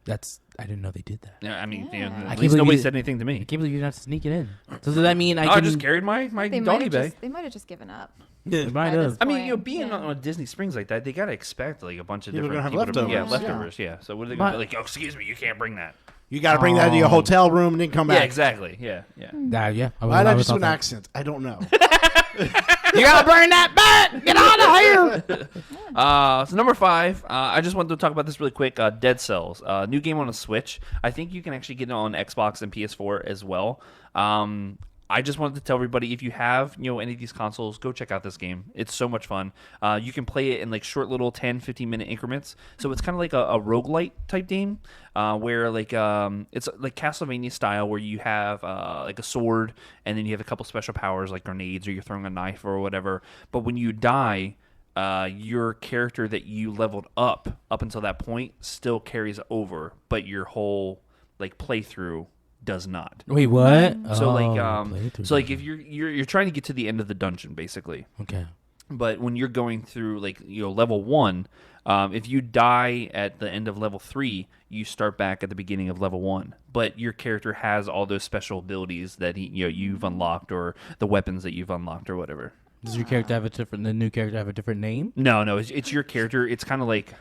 I didn't know they did that. Yeah, I mean, I at can't least believe nobody you- said anything to I me. can't believe you're not sneaking in. So does that mean I just carried my They doggy bag. They might have just given up. Might by have. this I mean, point. being Yeah. on Disney Springs like that, they gotta expect like a bunch of People are different gonna have people to bring- leftovers. Yeah, leftovers. Yeah. So what are they gonna be like? Oh, excuse me, you can't bring that. you got to bring that to your hotel room and then come back. Yeah, exactly. Yeah. Yeah. Why did I just do thought an that. accent? I don't know. You gotta burn that back. Get out of here. So number 5, I just wanted to talk about this really quick. Dead Cells, new game on the Switch. I think you can actually get it on Xbox and PS4 as well. I just wanted to tell everybody, if you have any of these consoles, go check out this game. It's so much fun. You can play it in like short little 10-15 minute increments. So it's kind of like a roguelite type game where like it's like Castlevania style, where you have like a sword and then you have a couple special powers like grenades, or you're throwing a knife or whatever. But when you die, your character that you leveled up until that point still carries over, but your whole like playthrough does not. Wait, what? So playthrough. like if you're trying to get to the end of the dungeon basically, Okay. but when you're going through like level 1, if you die at the end of level 3, you start back at the beginning of level 1. But your character has all those special abilities that you've unlocked, or the weapons that you've unlocked, or whatever. Does your character have the new character have a different name? No, it's your character. It's kind of like,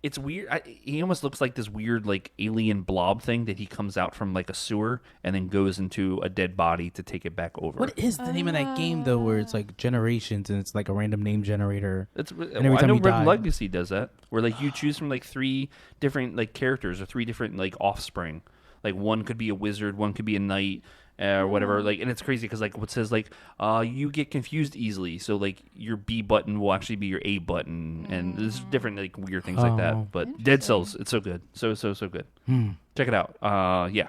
it's weird. He almost looks like this weird like alien blob thing that he comes out from like a sewer and then goes into a dead body to take it back over. What is the name of that game though, where it's like generations and it's like a random name generator? That's every I time know you Red die- Legacy does that, where like you choose from like 3 different like characters or 3 different like offspring. Like one could be a wizard, one could be a knight, or whatever. Like, and it's crazy because like what says like you get confused easily, so like your B button will actually be your A button, and there's different like weird things like Oh. that. But Dead Cells, it's so good, so good. Check it out. Yeah.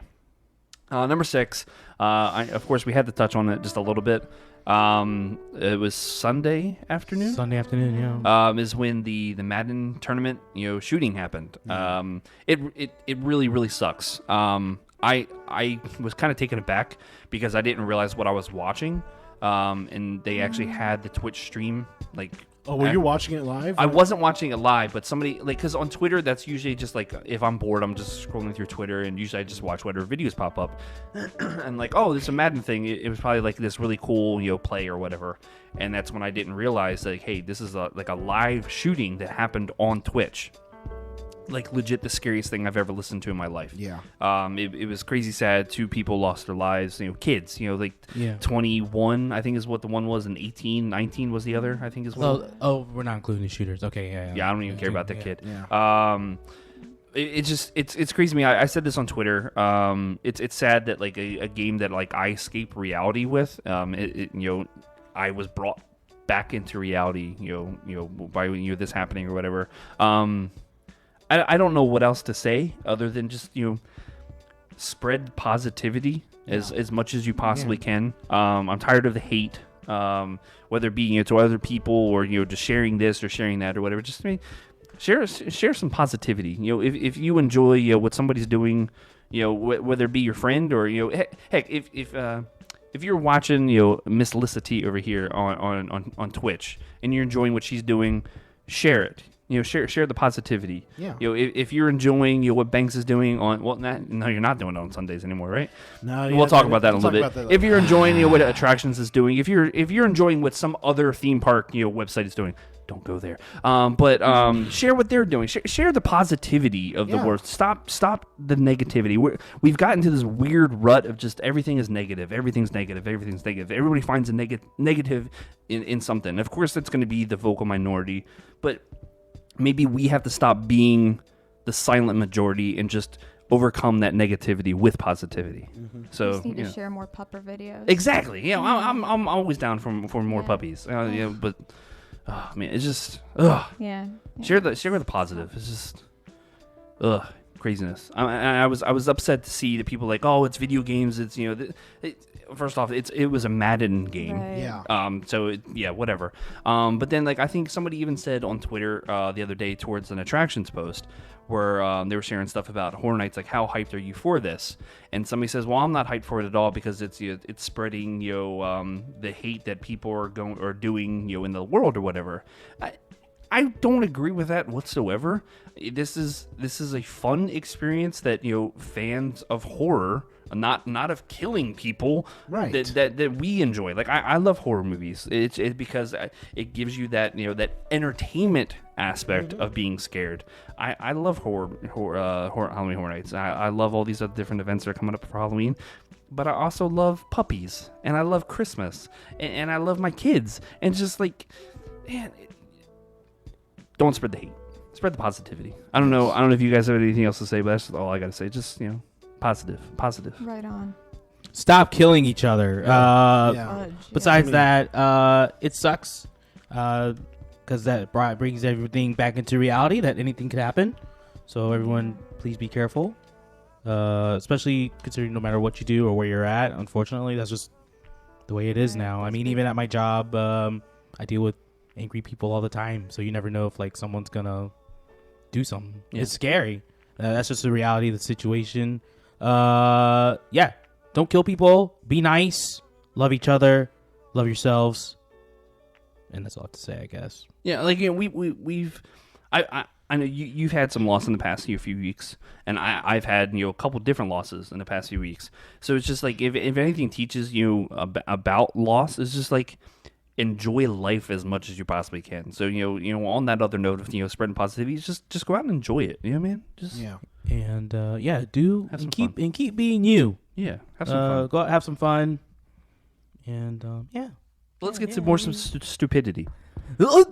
Number 6. Of course, we had to touch on it just a little bit. It was Sunday afternoon. Sunday afternoon, yeah. Is when the Madden tournament shooting happened. It really sucks. I was kind of taken aback because I didn't realize what I was watching. And they actually had the Twitch stream like. Oh, were you watching it live? I wasn't watching it live, but somebody like, because on Twitter that's usually just like, if I'm bored, I'm just scrolling through Twitter, and usually I just watch whatever videos pop up, and like, oh, there's a Madden thing. It was probably like this really cool play or whatever, and that's when I didn't realize like, hey, this is like a live shooting that happened on Twitch. like legit the scariest thing I've ever listened to in my life. Yeah. It was crazy sad. 2 people lost their lives. Kids. Like 21, I think is what the one was, and 18, 19 was the other. I think is what. Oh, we're not including the shooters. Okay, yeah. Yeah, I don't even care about that kid. Yeah. It's crazy to me. I said this on Twitter. It's sad that like a game that like I escape reality with. I was brought back into reality. By this happening or whatever. I don't know what else to say other than just spread positivity as much as you possibly can. I'm tired of the hate, whether it be to other people or just sharing this or sharing that or whatever. Just share some positivity. If you enjoy what somebody's doing, whether it be your friend or heck, if you're watching Miss Alyssa T over here on Twitch and you're enjoying what she's doing, share it. Share the positivity. Yeah. If you're enjoying what Banks is doing no, you're not doing it on Sundays anymore, right? No. We'll talk about that in a little bit. If you're enjoying what Attractions is doing, if you're enjoying what some other theme park website is doing, don't go there. But share what they're doing. Share the positivity of the world. Stop the negativity. We've gotten to this weird rut of just everything is negative. Everything's negative. Everything's negative. Everybody finds a negative in something. Of course, that's going to be the vocal minority, but maybe we have to stop being the silent majority and just overcome that negativity with positivity. Mm-hmm. So we just need to share more pupper videos. Exactly. I'm always down for more puppies. But oh man, it's just Share the positive. It's just craziness. I was upset to see that people like, oh, it's video games. It's first off, it was a Madden game. Right. Yeah. So whatever. But then like I think somebody even said on Twitter the other day towards an Attractions post where they were sharing stuff about Horror Nights, like how hyped are you for this? And somebody says, well, I'm not hyped for it at all because it's spreading the hate that people are doing in the world or whatever. I don't agree with that whatsoever. This is a fun experience that fans of horror, not of killing people, right? That we enjoy. Like I love horror movies. It's because it gives you that that entertainment aspect of being scared. I love Halloween Horror Nights. I love all these other different events that are coming up for Halloween. But I also love puppies and I love Christmas and I love my kids and just like man. Don't spread the hate. Spread the positivity. I don't know if you guys have anything else to say, but that's all I got to say. Just, positive. Right on. Stop killing each other. Besides Yeah. that, it sucks because that brings everything back into reality that anything could happen. So everyone, please be careful, especially considering no matter what you do or where you're at. Unfortunately, that's just the way it is now. I mean, even at my job, I deal with angry people all the time, so you never know if like someone's gonna do something. It's scary. That's just the reality of the situation. Don't kill people, be nice, love each other, love yourselves, and that's all I have to say, I guess. Like we've I know you've had some loss in the past few weeks, and I've had a couple different losses in the past few weeks. So it's just like if anything teaches you about loss, it's just like enjoy life as much as you possibly can. So on that other note of spreading positivity, just go out and enjoy it. You know what I mean? And keep being you. Yeah, have some fun. Go out, have some fun, and Let's get to more some stupidity. Number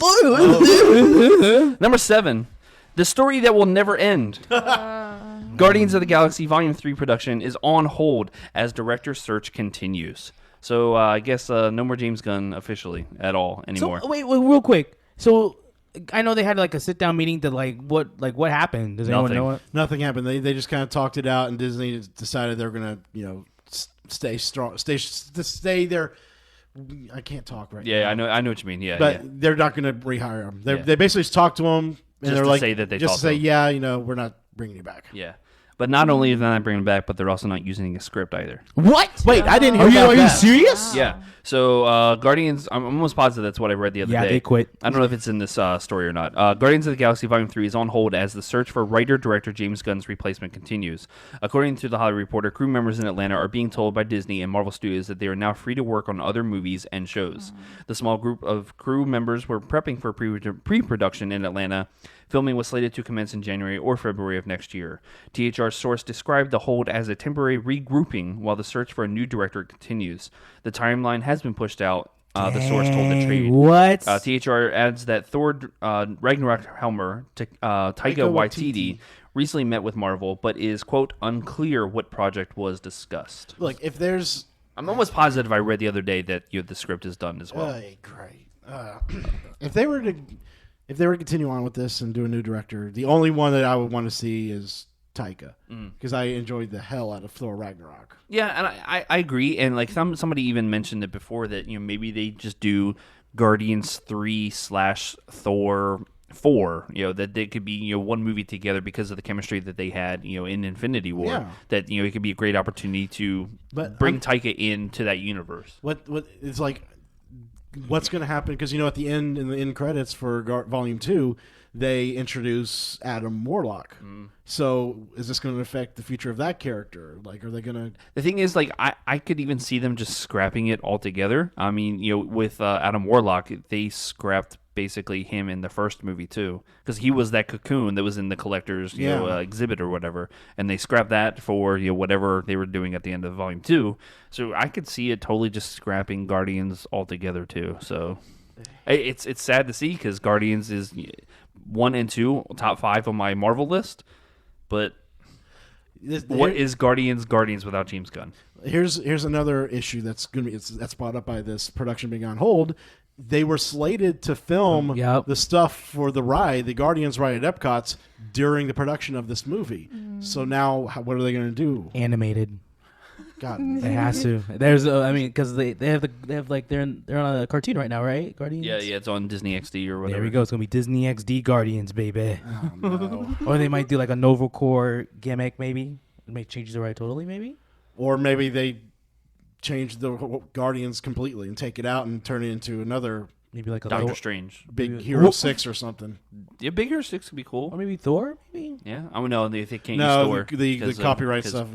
7, the story that will never end. Guardians of the Galaxy Volume 3 production is on hold as director search continues. So I guess no more James Gunn officially at all anymore. So, wait, real quick. So I know they had like a sit down meeting to what happened. Does anyone know it? Nothing happened. They just kind of talked it out, and Disney decided they're gonna stay strong, stay there. I can't talk right now. Yeah, I know what you mean. Yeah, but they're not gonna rehire them. They basically just talked to them, and just they're to like, say that they just talked to say, to we're not bringing you back. Yeah. But not only are they not bringing it back, but they're also not using a script either. What? Wait, I didn't hear Are you that. serious? Yeah. So Guardians, I'm almost positive that's what I read the other day. Yeah, they quit. I don't know if it's in this story or not. Guardians of the Galaxy Volume 3 is on hold as the search for writer-director James Gunn's replacement continues. According to The Hollywood Reporter, crew members in Atlanta are being told by Disney and Marvel Studios that they are now free to work on other movies and shows. The small group of crew members were prepping for pre-production in Atlanta Filming was slated to commence in January or February of next year. THR's source described the hold as a temporary regrouping while the search for a new director continues. The timeline has been pushed out. The source told the trade. What? THR adds that Thor Ragnarok Helmer, Taika Waititi, recently met with Marvel, but is, quote, unclear what project was discussed. Look, if there's... I'm almost positive I read the other day that the script is done as well. Great. If they were to continue on with this and do a new director, the only one that I would want to see is Taika, because I enjoyed the hell out of Thor Ragnarok. Yeah, and I agree. And like somebody even mentioned it before that maybe they just do Guardians 3/Thor 4. That they could be one movie together because of the chemistry that they had in Infinity War. Yeah. That it could be a great opportunity to bring Taika into that universe. What it's like? What's going to happen? Because at the end, in the end credits for Volume 2, they introduce Adam Warlock. So is this going to affect the future of that character? Like, are they going to... The thing is, like, I could even see them just scrapping it altogether. I mean, with Adam Warlock, they scrapped basically him in the first movie too, because he was that cocoon that was in the collector's exhibit or whatever, and they scrapped that for whatever they were doing at the end of Volume 2. So I could see it totally just scrapping Guardians altogether too. So it's sad to see, because Guardians is 1 and 2 top 5 on my Marvel list, but what is Guardians without James Gunn? Here's another issue that's going to be that's brought up by this production being on hold. They were slated to film the stuff for the Guardians ride at Epcot's during the production of this movie. So now, what are they going to do? Animated. God, it has to. There's, because they're on a cartoon right now, right? Guardians. Yeah, it's on Disney XD or whatever. There we go. It's gonna be Disney XD Guardians, baby. Oh, no. Or they might do like a Nova Corps gimmick, maybe. Make changes the right totally, maybe. Or maybe they change the Guardians completely and take it out and turn it into another, maybe like a Doctor Strange, Big Hero 6 or something. Yeah, Big Hero 6 would be cool. Or maybe Thor, maybe. Yeah, I don't know. They can't use Thor. The copyright stuff.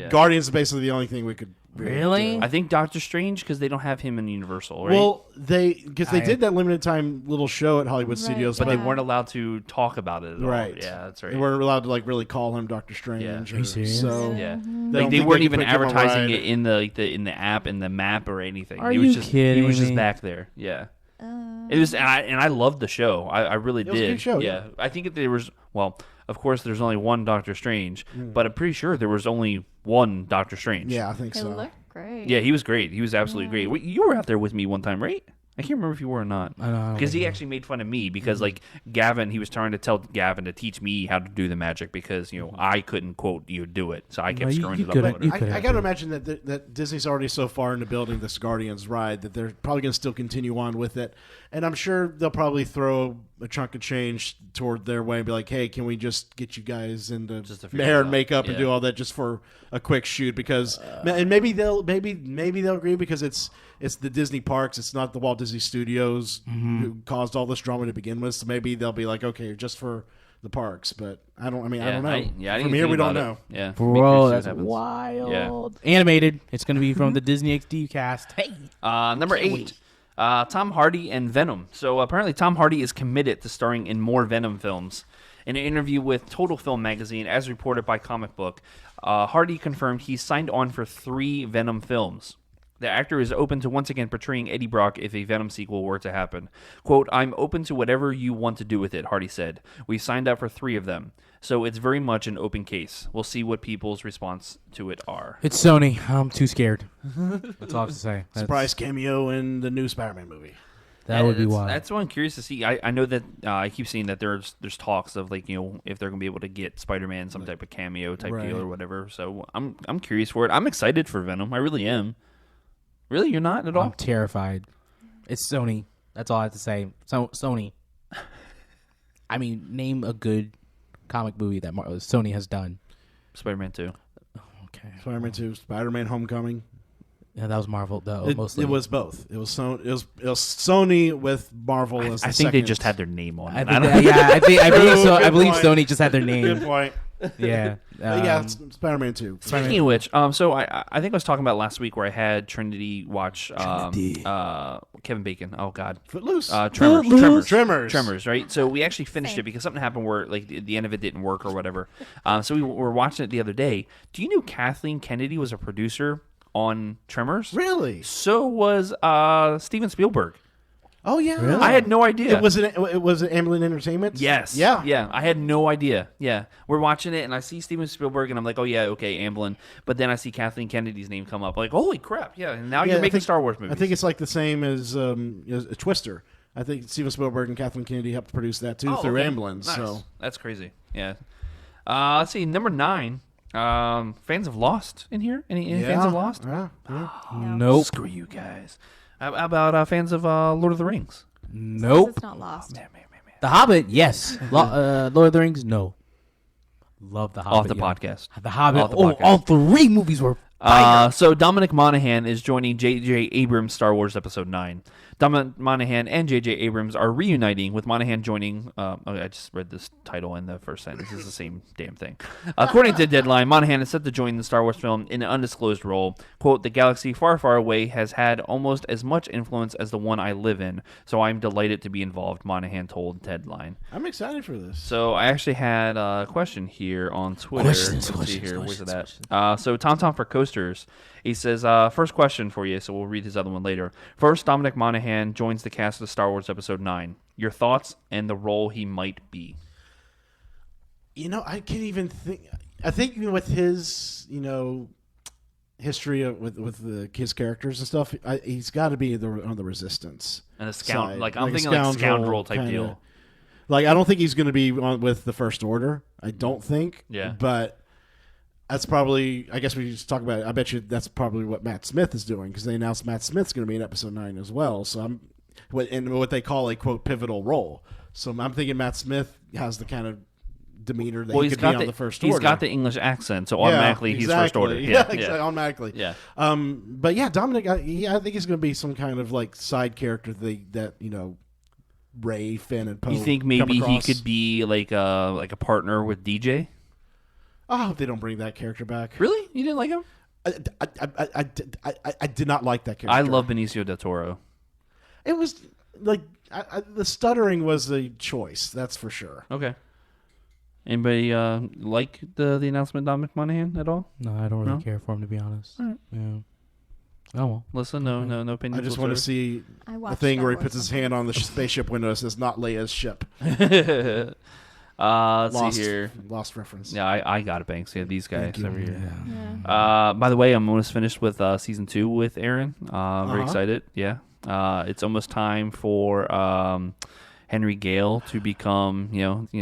Guardians is basically the only thing we could really. I think Doctor Strange, because they don't have him in Universal, right? Well, they did that limited time little show at Hollywood Studios, but they weren't allowed to talk about it at all. Right. Yeah, that's right. They weren't allowed to really call him Doctor Strange. Yeah. Are you serious? So yeah, they weren't even advertising it in the app, in the map, or anything. Are you kidding? He was just back there. Yeah. It was, and I loved the show. I really did. It was a good show. Yeah. I think there was, of course, there's only one Doctor Strange, but I'm pretty sure there was only one Doctor Strange. Yeah, I think so. It looked great. Yeah, he was great. He was absolutely great. You were out there with me one time, right? I can't remember if you were or not. I know. Because he actually made fun of me because, Gavin, he was trying to tell Gavin to teach me how to do the magic because, I couldn't, quote, do it. So I kept screwing it up. I got to imagine that Disney's already so far into building this Guardians ride that they're probably going to still continue on with it. And I'm sure they'll probably throw a chunk of change toward their way and be like, hey, can we just get you guys into hair and makeup and do all that just for a quick shoot? Because and maybe they'll agree because it's the Disney parks. It's not the Walt Disney Studios who caused all this drama to begin with. So maybe they'll be like, okay, just for the parks. But I don't know. From here, we don't know. Yeah, bro, that's wild. Yeah. Animated. It's going to be from the Disney XD cast. Hey, number 8. Tom Hardy and Venom. So apparently Tom Hardy is committed to starring in more Venom films. In an interview with Total Film magazine, as reported by Comic Book, Hardy confirmed he signed on for 3 Venom films. The actor is open to once again portraying Eddie Brock if a Venom sequel were to happen. Quote, I'm open to whatever you want to do with it, Hardy said. We signed up for 3 of them. So it's very much an open case. We'll see what people's response to it are. It's Sony. I'm too scared. That's all I have to say. Surprise cameo in the new SpiderMan movie. That would be wild. That's what I'm curious to see. I know that I keep seeing that there's talks of if they're gonna be able to get Spider-Man some type of cameo type deal or whatever. So I'm curious for it. I'm excited for Venom. I really am. Really, you're not at all? I'm terrified. It's Sony. That's all I have to say. So Sony. I mean, name a good comic movie that Sony has done. Spider-Man 2. Okay. Spider-Man 2, Spider-Man Homecoming. Yeah, that was Marvel though. Mostly it was both. It was Sony with Marvel as the I think they second. just had their name on it. I believe so. I believe point. Sony just had their name. Good point. Yeah. Spider-Man 2. Speaking of which, so I think I was talking about last week where I had Trinity watch Kevin Bacon. Oh God, Footloose. Tremors. Right. So we actually finished it because something happened where like the end of it didn't work or whatever. So we were watching it the other day. Do you know Kathleen Kennedy was a producer on Tremors? Really? So was Steven Spielberg. Oh yeah. Really? I had no idea. It was an Amblin Entertainment. Yes. Yeah. Yeah. I had no idea. Yeah. We're watching it and I see Steven Spielberg and I'm like, oh yeah, okay, Amblin. But then I see Kathleen Kennedy's name come up. I'm like, holy crap. Yeah. And now you're making Star Wars movies. I think it's like the same as Twister. I think Steven Spielberg and Kathleen Kennedy helped produce that too through Amblin. Nice. So that's crazy. Yeah. Let's see. Number 9. Fans of Lost in here? Any fans of Lost? Yeah. Nope. Screw you guys. How about fans of Lord of the Rings? Nope. It's not Lost. Man. The Hobbit, yes. Lord of the Rings, no. Love The Hobbit. Off the yo. podcast. The Hobbit. Off the podcast. All 3 movies were So Dominic Monaghan is joining J.J. Abrams' Star Wars Episode 9. Dominic Monaghan and J.J. Abrams are reuniting, with Monaghan joining... I just read this title in the first sentence. It's the same damn thing. According to Deadline, Monaghan is set to join the Star Wars film in an undisclosed role. Quote, "The galaxy far, far away has had almost as much influence as the one I live in, so I'm delighted to be involved," Monaghan told Deadline. I'm excited for this. So I actually had a question here on Twitter. Let's see here. Where's it at? So Tom for Coasters, he says, first question for you, so we'll read his other one later. First, Dominic Monaghan joins the cast of Star Wars Episode 9. Your thoughts and the role he might be? I can't even think. I think with his, history with his characters and stuff, he's got to be on the Resistance. And a scoundrel, side. I'm thinking like scoundrel type kinda deal. Like, I don't think he's going to be on with the First Order. I don't think. Yeah. But that's probably, I guess we just talk about it. I bet you that's probably what Matt Smith is doing, because they announced Matt Smith's going to be in Episode 9 as well. So what they call a, quote, pivotal role. So I'm thinking Matt Smith has the kind of demeanor that he could be on the First Order. He's got the English accent, so automatically he's First Order. Yeah, exactly, automatically. Yeah. But yeah, Dominic, I think he's going to be some kind of like side character that Ray, Finn, and Poe. You think maybe he could be like a partner with DJ? I hope they don't bring that character back. Really? You didn't like him? I did not like that character. I love Benicio del Toro. It was like the stuttering was a choice. That's for sure. Okay. Anybody like the announcement, Dominic Monaghan, at all? No, I don't really care for him, to be honest. All right. Yeah. Oh well. Listen, no opinions. I just want to see I the thing where he puts his hand on the spaceship window and says, "Not Leia's ship." Let's see here. Lost reference. Yeah, I got it, Banks. Yeah, these guys over here. Yeah. By the way, I'm almost finished with season 2 with Aaron. Very excited. Yeah. It's almost time for Henry Gale to become,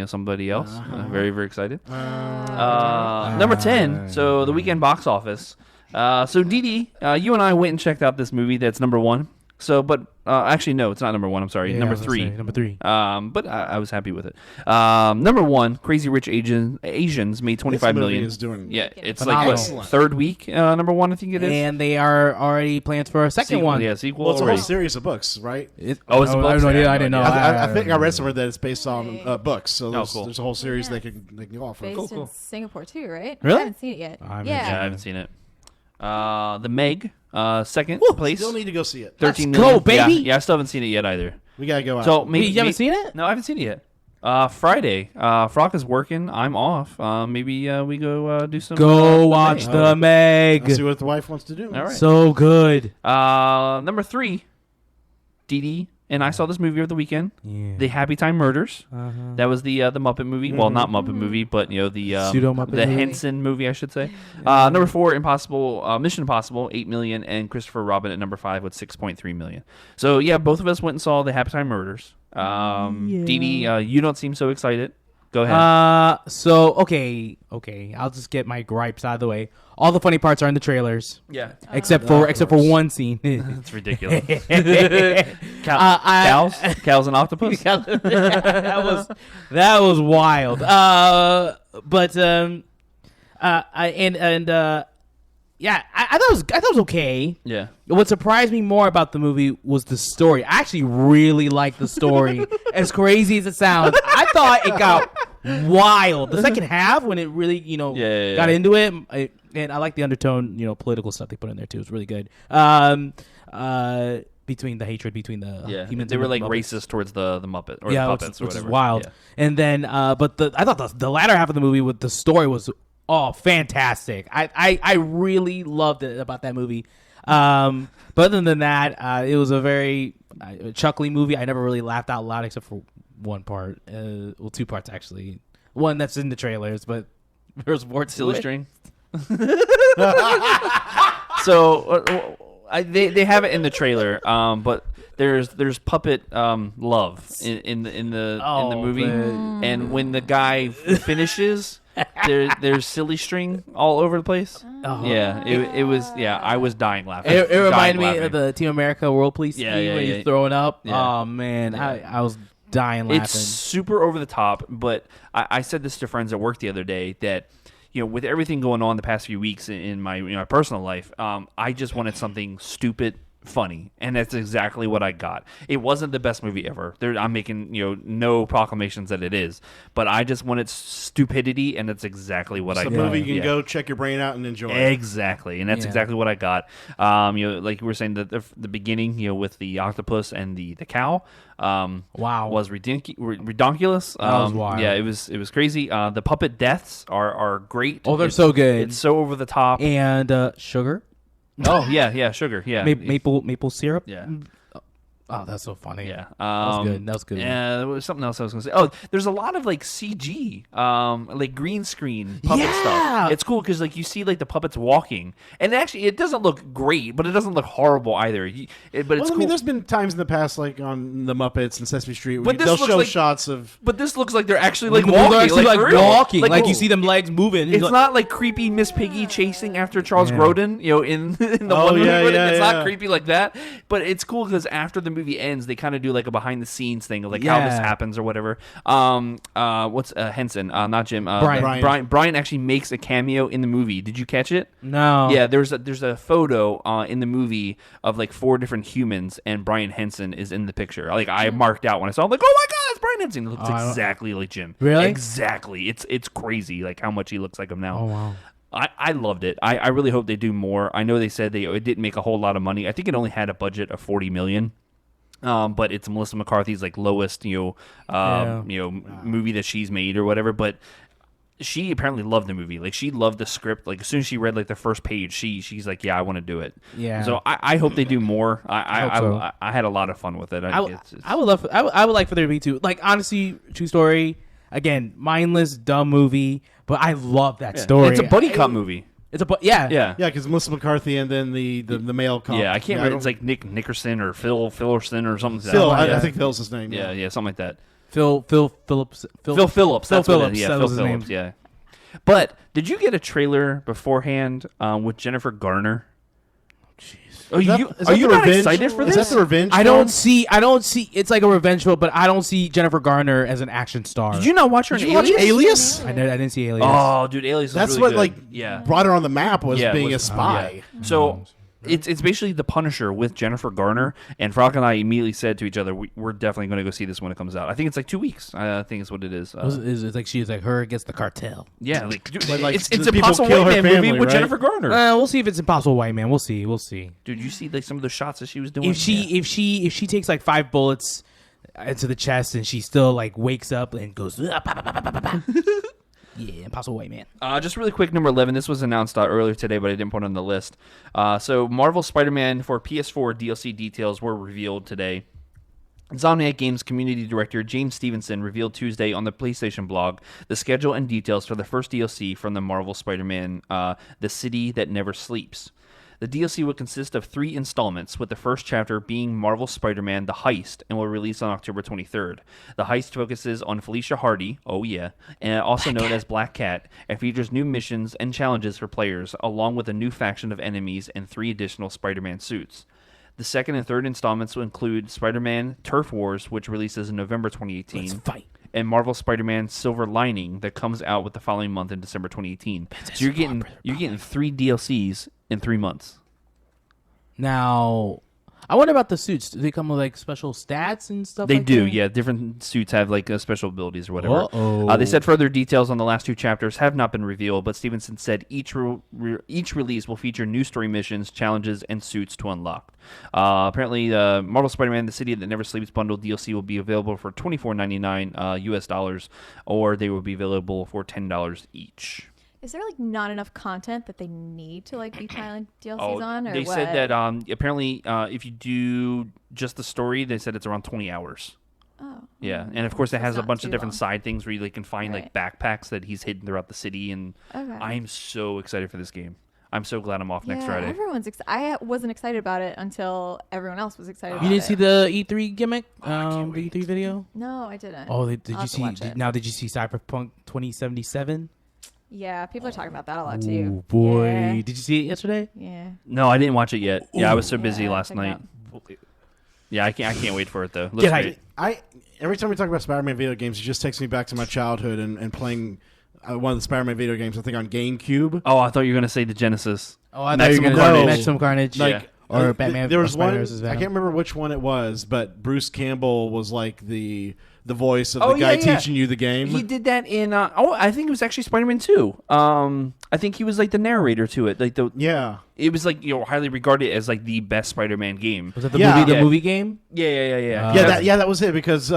somebody else. Very, very excited. Number 10. So the weekend box office. So Didi, you and I went and checked out this movie that's number 1. So, but actually, no, it's not number 1. I'm sorry, Yeah, number 3. Number 3. But I was happy with it. Number 1, Crazy Rich Asians made $25 million. Is doing It's phenomenal. like what, third week. Number 1, I think it is. And they are already plans for a second one. Yeah, sequel. Well, it's a whole already. series of books, right? It's I books? have no idea. I didn't know. I think I read somewhere that it's based on books. So cool. there's a whole series they can go off of. Based in Singapore too, right? Really? I haven't seen it yet. I haven't Yeah, I haven't seen it. The Meg, second place. Still need to go see it. 13 Let's million. go, baby. Yeah, I still haven't seen it yet either. We gotta go out. So maybe you haven't seen it? No, I haven't seen it yet. Friday. Frock is working. I'm off. Maybe we go do some. Go watch the Meg. I'll see what the wife wants to do. All right. So good. Number 3, Didi and I saw this movie over the weekend. Yeah. The Happy Time Murders. That was the Muppet movie. Well, not Muppet movie, but the Pseudo-Muppet the movie. Henson movie, I should say. Number 4, Mission Impossible, 8 million, and Christopher Robin at number 5 with 6.3 million. So yeah, both of us went and saw the Happy Time Murders. Didi, you don't seem so excited. Go ahead. So okay. I'll just get my gripes out of the way. All the funny parts are in the trailers, Yeah, except for one scene. it's ridiculous. Cows and octopus. that was wild. Yeah, I thought it was okay. Yeah. What surprised me more about the movie was the story. I actually really liked the story. As crazy as it sounds, I thought it got wild. The second half, when it really, got into it, and I like the undertone, political stuff they put in there too. It was really good. Between the hatred between the humans, they were and like the racist towards the Muppet or the puppets, which or whatever. is wild. Yeah. And then, but I thought the latter half of the movie with the story was fantastic. I really loved it about that movie. But other than that, it was a very chuckly movie. I never really laughed out loud except for one part. Well, two parts actually. One that's in the trailers, but there's more to Silly it. string. So they have it in the trailer, but there's puppet love in the movie, and when the guy finishes, there's silly string all over the place. Yeah, it was. Yeah, I was dying laughing. It reminded me of the Team America World Police Yeah, scene yeah, where yeah. he's throwing up. Yeah. Oh man, I was dying laughing. It's super over the top, but I said this to friends at work the other day that, with everything going on the past few weeks in my my personal life, I just wanted something stupid, funny, and that's exactly what I got. It wasn't the best movie ever. I'm making no proclamations that it is, but I just wanted stupidity, and that's exactly what I got. It's a movie you can go check your brain out and enjoy. Exactly, and that's exactly what I got. Like you were saying, the beginning, with the octopus and the cow, was ridiculous. That was wild. Yeah, it was crazy. The puppet deaths are great. Oh, they're so good. It's so over the top. And sugar. Oh yeah, sugar. Yeah, maple syrup. Yeah. Oh, that's so funny. Yeah, that was good. Yeah, there was something else I was gonna say. Oh, there's a lot of like CG, like green screen puppet stuff. It's cool because like you see like the puppets walking, and actually it doesn't look great, but it doesn't look horrible either. But it's cool. I mean, there's been times in the past, like on the Muppets and Sesame Street, where But this they'll looks show like- shots of. But this looks like they're actually like They're walking, actually, like, like for real. walking, like you oh, see them legs moving. It's not like creepy Miss Piggy chasing after Charles Grodin, in the Oh, one movie. yeah, but yeah, it's yeah. not creepy like that. But it's cool because after the movie ends, they kind of do like a behind the scenes thing of like how this happens or whatever. What's Henson? Not Jim. Brian actually makes a cameo in the movie. Did you catch it? No. Yeah, there's a photo in the movie of like 4 different humans, and Brian Henson is in the picture. Like I marked out when I saw him, like, oh my god, it's Brian Henson. He looks exactly like Jim. Really? Exactly. It's crazy like how much he looks like him now. Oh wow. I loved it. I really hope they do more. I know they said it didn't make a whole lot of money. I think it only had a budget of $40 million. But it's Melissa McCarthy's like lowest, movie that she's made or whatever. But she apparently loved the movie. Like she loved the script. Like as soon as she read like the first page, she's like, yeah, I want to do it. Yeah. So I hope they do more. I had a lot of fun with it. I would like for there to be two. Like honestly, true story. Again, mindless, dumb movie, but I love that story. It's a buddy cop movie. It's a yeah. Yeah, because Melissa McCarthy and then the male cop. Yeah, I can't remember. It's like Nick Nickerson or Phil Fillerson or something. Phil, like that. I think Phil's his name. Yeah, something like that. Phil Phillips. Phil Phillips. That's what it is. Yeah, that Phil was his Phillips. name. Yeah. But did you get a trailer beforehand with Jennifer Garner? Are you not excited for this? Is that the revenge? I don't see. It's like a revenge film, but I don't see Jennifer Garner as an action star. Did you not watch her in Did you watch Alias? I didn't see Alias. Oh, dude, Alias. That's was really what good. brought her on the map was being was- a spy. So it's basically The Punisher with Jennifer Garner, and Frog and I immediately said to each other, we're definitely going to go see this when it comes out. I think it's like 2 weeks. I think is what it is. It's like she's like her against the cartel. Yeah, like, dude, But, like, it's the Impossible people kill White her Man movie family, with right? Jennifer Garner. We'll see if it's Impossible White Man. We'll see. Dude, you see like some of the shots that she was doing. If she takes like 5 bullets into the chest and she still like wakes up and goes. Yeah, Impossible White Man. Just really quick, number 11. This was announced earlier today, but I didn't put it on the list. So Marvel Spider-Man for PS4 DLC details were revealed today. Insomniac Games community director James Stevenson revealed Tuesday on the PlayStation blog the schedule and details for the first DLC from the Marvel Spider-Man, The City That Never Sleeps. The DLC will consist of 3 installments, with the first chapter being Marvel Spider-Man The Heist, and will release on October 23rd. The Heist focuses on Felicia Hardy, and also known as Black Cat, and features new missions and challenges for players, along with a new faction of enemies and 3 additional Spider-Man suits. The second and third installments will include Spider-Man Turf Wars, which releases in November 2018. Let's fight. And Marvel Spider-Man Silver Lining that comes out with the following month in December 2018. So you're getting 3 DLCs in 3 months. Now, I wonder about the suits. Do they come with like special stats and stuff? They like do, that? yeah. Different suits have like special abilities or whatever. Uh-oh. They said further details on the last 2 chapters have not been revealed, but Stevenson said each release will feature new story missions, challenges, and suits to unlock. Apparently, Marvel Spider-Man: The City That Never Sleeps bundle DLC will be available for $24.99 US dollars, or they will be available for $10 each. Is there like not enough content that they need to like be piling DLCs on, or they what? said that apparently if you do just the story, they said it's around 20 hours. Oh. Yeah, and of course it So has it's a not bunch of too different long. side things where you can find like backpacks that he's hidden throughout the city, and Okay. I'm so excited for this game. I'm so glad I'm off next Yeah, Friday. everyone's I wasn't excited about it until everyone else was excited about You it. didn't see the E3 gimmick? The E3 video? No, I didn't. Oh, did I'll you have to see? watch it. Now, did you see Cyberpunk 2077? Yeah, people are talking about that a lot too. Oh boy, Yeah. did you see it yesterday? Yeah. No, I didn't watch it yet. Yeah, I was so busy Yeah, last check it night. out. Yeah, I can't wait for it though. Looks Get great. hyped. Every time we talk about Spider-Man video games, it just takes me back to my childhood and playing one of the Spider-Man video games, I think on GameCube. Oh, I thought you were gonna say the Genesis. Oh, I thought you were Maximum going to Carnage. Maximum Carnage. Like, or Batman. There was or one. Spider versus I Venom. can't remember which one it was, but Bruce Campbell was like the voice of Oh, the guy yeah, yeah. teaching you the game. He did that in. I think it was actually Spider-Man 2. I think he was like the narrator to it. Like yeah. it was like highly regarded as like the best Spider-Man game. Was that the Yeah. movie? The Yeah. movie game? Yeah. That was it because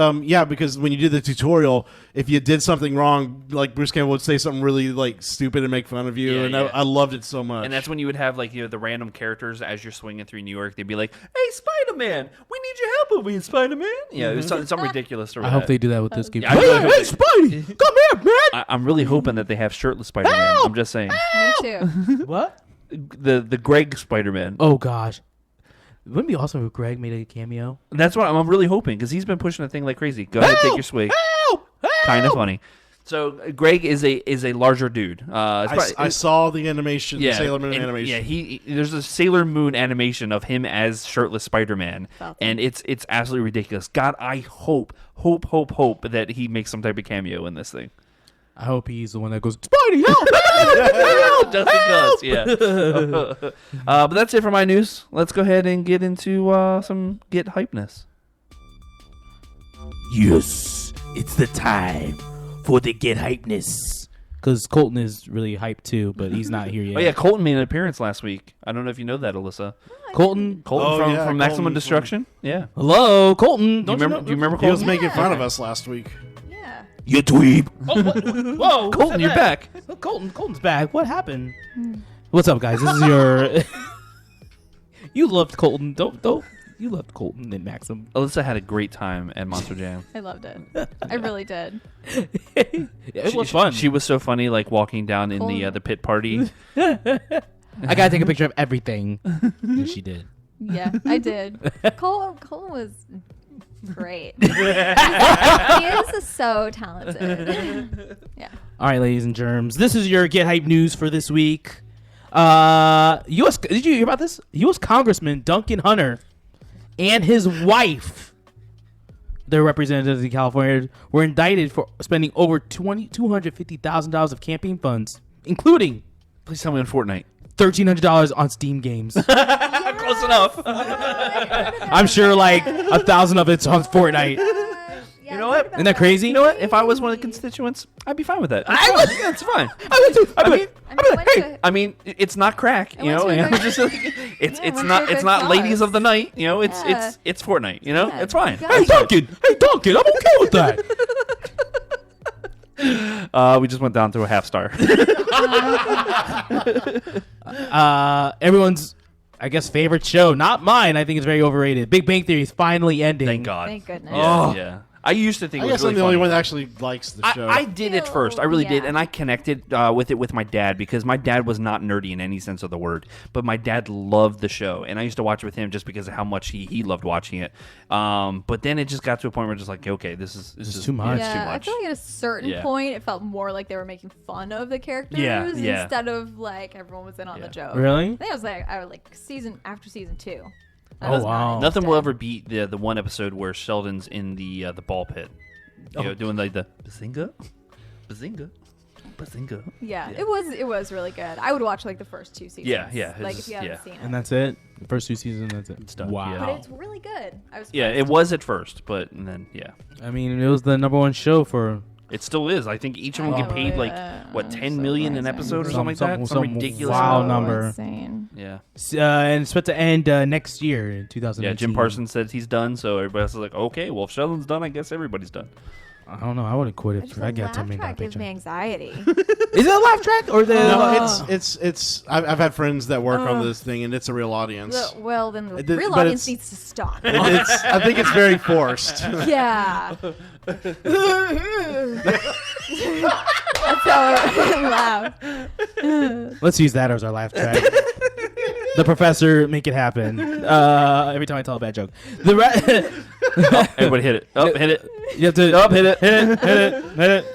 because when you did the tutorial, if you did something wrong, like Bruce Campbell would say something really like stupid and make fun of you, Yeah, and yeah. I loved it so much. And that's when you would have like the random characters as you're swinging through New York. They'd be like, "Hey, Spider-Man, we need your help over here, Spider-Man." Yeah, it was something ridiculous. I hope they do that with this game. Yeah, I really hope they- Spidey, come here, man. I'm really hoping that they have shirtless Spider-Man. I'm just saying. Me too. What? The Greg Spider-Man. Oh gosh, wouldn't it be awesome if Greg made a cameo? That's what I'm really hoping because he's been pushing the thing like crazy. Go ahead, take your swig. Kind of funny. So Greg is a larger dude. I saw the animation, the Sailor Moon and, animation. Yeah, there's a Sailor Moon animation of him as shirtless Spider-Man, and it's absolutely ridiculous. God, I hope that he makes some type of cameo in this thing. I hope he's the one that goes, Spidey, help! Just because, yeah. But that's it for my news. Let's go ahead and get into some Get Hypeness. Yes, it's the time for the Get Hypeness. Because Colton is really hyped too, but he's not here yet. Oh yeah, Colton made an appearance last week. I don't know if you know that, Alyssa. Colton. Colton from Maximum Colton Destruction. Yeah. Hello, Colton. Do you remember He was Colton? making fun of us last week. Yeah. You dweeb. Whoa, Colton, you're back. Colton's back. What happened? What's up, guys? This is your. You loved Colton. Don't. You loved Colton and Maxim. Alyssa had a great time at Monster Jam. I loved it. I really did. It was fun. She was so funny, like walking down in the pit party. I gotta take a picture of everything. And she did. Yeah, I did. Cole was great. He is so talented. Yeah. All right, ladies and germs. This is your Get Hype news for this week. U.S. Did you hear about this? U.S. Congressman Duncan Hunter and his wife, their representatives in California, were indicted for spending over $250,000 of campaign funds, including Please tell me on Fortnite. $1,300 on Steam games. Close enough. I'm sure like 1,000 of it's on Fortnite. You know what? Isn't that crazy? You know what? If I was one of the constituents, I'd be fine with that. I would. Yeah, it's fine. I mean, It's not crack, you know. went to a It's just like, it's went to a not good ladies cause. of the night, you know. It's Yeah. it's Fortnite, you know. Yeah, It's fine. you got it. Hey Duncan, I'm okay with that. We just went down to a half star. Everyone's, I guess, favorite show, not mine. I think it's very overrated. Big Bang Theory is finally ending. Thank God. Thank goodness. Yeah, yeah. I used to think I it guess was really I'm the only funny. one that actually likes the show. I did at first. I really did. Yeah. And I connected with it with my dad because my dad was not nerdy in any sense of the word. But my dad loved the show. And I used to watch it with him just because of how much he loved watching it. But then it just got to a point where just like, okay, this is too much. It's too Yeah, I much. feel like at a certain Yeah. point, it felt more like they were making fun of the characters Yeah, yeah. instead of like everyone was in on Yeah. the joke. Really? I think it was like season after season 2. Oh, wow. Nothing will ever beat the one episode where Sheldon's in the ball pit. You know, doing like the bazinga. Bazinga. Yeah, it was really good. I would watch like the first 2 seasons. Yeah. Like if you haven't seen it. And that's it. The first 2 seasons. That's it. It's done. Wow. Yeah. But it's really good. I was. Yeah, surprised. it was at first, but then I mean, it was the #1 show for. it still is. I think each of them get paid like what 10 so million an crazy. episode or something like that. Some ridiculous. wow amount. number. Insane. Yeah. And it's supposed to end next year in 2018. Yeah, Jim Parsons said he's done, so everybody else is like, okay, well, if Sheldon's done, I guess everybody's done. I don't know. I wouldn't quit if I got The $10 million laugh track gives me paycheck. anxiety. Is it a laugh track or the? No, it's. I've had friends that work on this thing, and it's a real audience. Well, then the It did- real but audience it's- needs to stop. I think it's very forced. Yeah. That's how I laugh. Let's use that as our laugh track. The professor, make it happen. Every time I tell a bad joke, Everybody hit it. Up, hit it. you have to Up, hit it. hit it.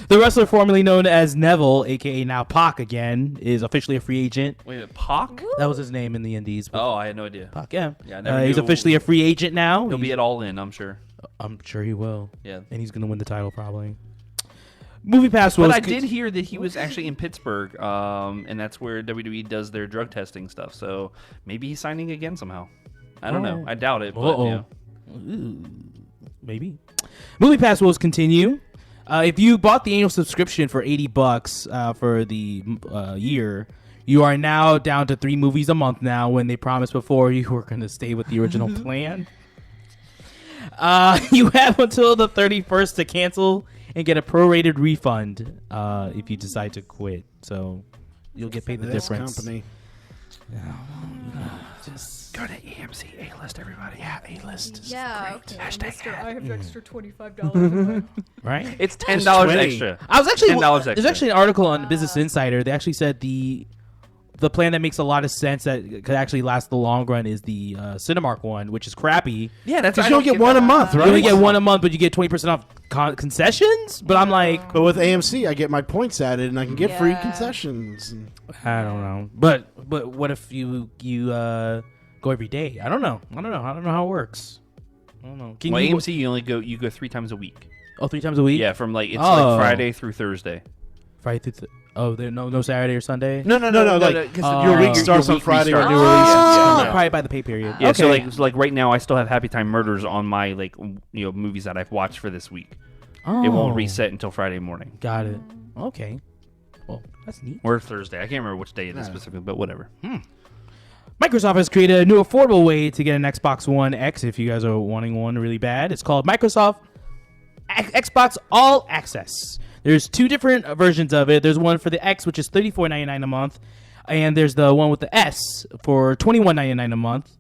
The wrestler formerly known as Neville, aka now Pac again, is officially a free agent. Wait, Pac? That was his name in the Indies. but Oh, I had no idea. Pac, yeah. Yeah, I never he's knew. officially a free agent now. He'll be at All In, I'm sure. I'm sure he will. Yeah. And he's gonna win the title probably. Movie Pass was. But I did hear that he was actually in Pittsburgh, and that's where WWE does their drug testing stuff. So maybe he's signing again somehow. I don't know. I doubt it. But, Uh-oh. Ooh, maybe. Movie Pass will continue. If you bought the annual subscription for $80 for the year, you are now down to 3 movies a month now. When they promised before you were going to stay with the original plan. You have until the 31st to cancel and get a prorated refund if you decide to quit. So you'll get paid the This difference. company. Go to AMC A-List, everybody. Yeah, A-list. Yeah. Okay. Hashtag I have extra $25 a month. Right? It's $10 20. extra. I was actually $10 extra. there's actually an article on Business Insider. They actually said the plan that makes a lot of sense that could actually last the long run is the Cinemark one, which is crappy. Yeah, that's Because you only get one a month, You right? only get one a month, but you get 20% off concessions. But I'm like, But with AMC, I get my points added, and I can get free Yeah. concessions. And I don't know. But what if you go every day? I don't know. I don't know how it works. I don't know. Can Well, you AMC, you go 3 times a week. 3 times a week? Yeah, from like it's Oh. like Friday through Thursday. Friday through. There's no Saturday or Sunday. No, like, 'cause your week your starts on week Friday when restarts. new Oh, releases. Yeah. probably by the pay period. Yeah, okay. so like right now, I still have Happy Time Murders on my movies that I've watched for this week. It won't reset until Friday morning Got it. Okay. Well, that's neat. or Thursday. I can't remember which day it is specifically, but whatever. Microsoft has created a new affordable way to get an Xbox One X if you guys are wanting one really bad. It's called Microsoft Xbox All Access. There's 2 different versions of it. There's one for the X, which is $34.99 a month, and there's the one with the S for $21.99 a month.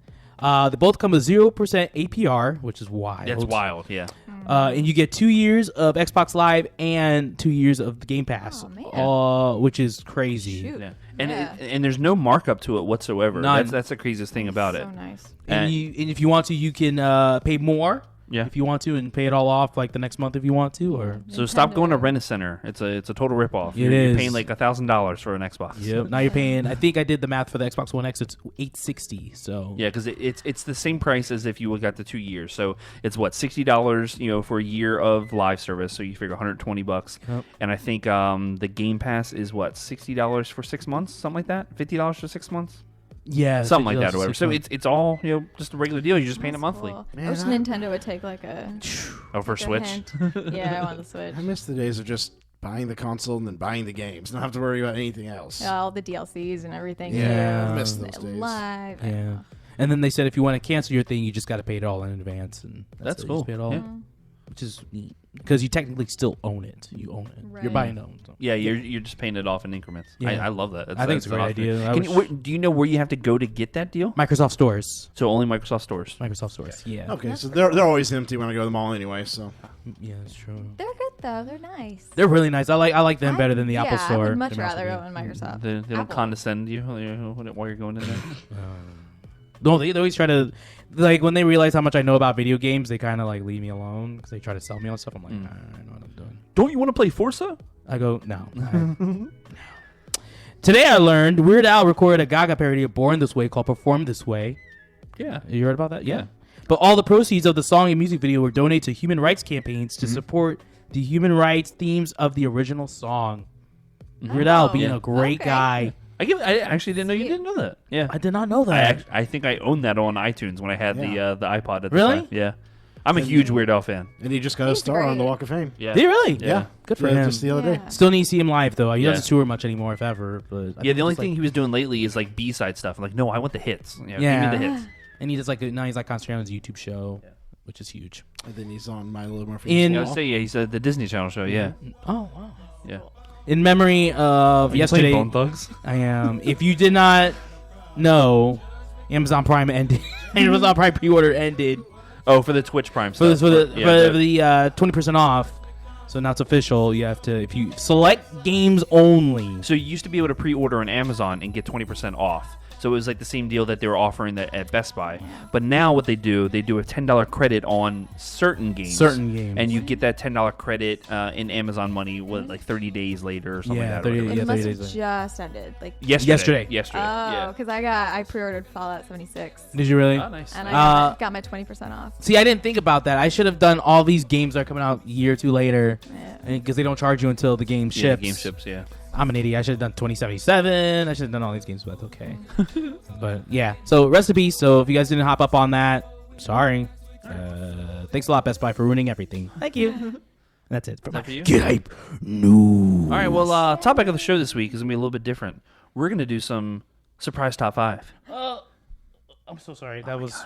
They both come with 0% APR, which is wild. That's wild. Yeah. And you get 2 years of Xbox Live and 2 years of the Game Pass, Oh, man. which is crazy. Shoot. Yeah. And Yeah. and there's no markup to it whatsoever. None. That's the craziest thing about it. So nice. And if you want to, you can pay more. Yeah. If you want to, and pay it all off like the next month if you want to, or So stop going to Rent-A-Center. It's a total ripoff. You're is. paying like $1,000 for an Xbox. yep. Now you're paying. I think I did the math for the Xbox One X. It's $860. So Yeah, because it's the same price as if you got the 2 years. So it's what $60, for a year of live service. So you figure $120. Yep. And I think the Game Pass is what $60 for 6 months, something like that. $50 for 6 months, yeah, something like that, or whatever. $60. So it's all just a regular deal. You're just paying it monthly. Cool. Man, I wish I- Nintendo would take like a Oh, for a Switch. hint. Yeah, I want the Switch. I miss the days of just buying the console and then buying the games. Not have to worry about anything else. All the DLCs and everything. Yeah. I miss those days. Live. Yeah. And then they said if you want to cancel your thing, you just got to pay it all in advance, and That's it. You cool. just pay it all, Yeah. which is neat because you technically still own it. You own it. You're Right. buying it. So. Yeah, you're just paying it off in increments. Yeah. I love that. I think it's a great awesome. idea. I Can you, wish- do you know where you have to go to get that deal? Microsoft stores. So only Microsoft stores. Microsoft stores. Yeah. Okay, so they're always empty when I go to the mall anyway. So Yeah, that's true. They're good though. They're nice. They're really nice. I like them better than the yeah, Apple Store. I would much to be honest rather with go you. on Microsoft. They don't Apple. condescend you while you're going in there. No, they always try to, like, when they realize how much I know about video games, they kind of like leave me alone because they try to sell me on stuff. I'm like, I know what I'm doing. Don't you want to play Forza? I go, no. No. Today I learned Weird Al recorded a Gaga parody of Born This Way called Perform This Way. Yeah. You heard about that? Yeah. But all the proceeds of the song and music video were donated to human rights campaigns to support the human rights themes of the original song. Weird Al being a great guy. I actually didn't know you didn't know that. Yeah, I did not know that. I think I owned that on iTunes when I had the iPod at the Really? time. Yeah, I'm a huge Weird Al fan. And he just got a star on the Walk of Fame. Yeah, Did he really? Yeah. Good for him. Just the other day. Still need to see him live though. He Yeah. doesn't tour much anymore, if ever. But The only thing he was doing lately is like B-side stuff. I'm like, no, I want the hits. You know, Yeah. give me the hits. and he does now he's like concentrating on his YouTube show, which is huge. And then he's on My Little More In- I would say he's the Disney Channel show. Yeah, Oh wow. yeah. In memory of yesterday, Bone Thugs. I am. If you did not know, Amazon Prime ended. Amazon Prime pre-order ended Oh, for the Twitch Prime for stuff. the 20% off. So now it's official. You have to, if you select games only. So you used to be able to pre-order on Amazon and get 20% off. So it was like the same deal that they were offering at Best Buy. But now what they do a $10 credit on certain games. And you get that $10 credit in Amazon money like 30 days later or something like that. 30 or whatever. It Yeah, must 30 have days just ended. Like Yesterday. oh, Yeah. because I pre-ordered Fallout 76, Did you really? Oh, nice. and I got my 20% off. See, I didn't think about that. I should have done all these games that are coming out a year or two later, Yeah. because they don't charge you until the game ships. Yeah, the game ships, yeah. I'm an idiot. I should have done 2077. I should have done all these games, but that's okay. But yeah, so rest in peace. So if you guys didn't hop up on that, sorry. Thanks a lot, Best Buy, for ruining everything. Thank you. That's it. That for you? Get hype. No. All right, well, topic of the show this week is going to be a little bit different. We're going to do some surprise top 5. I'm so sorry. That was.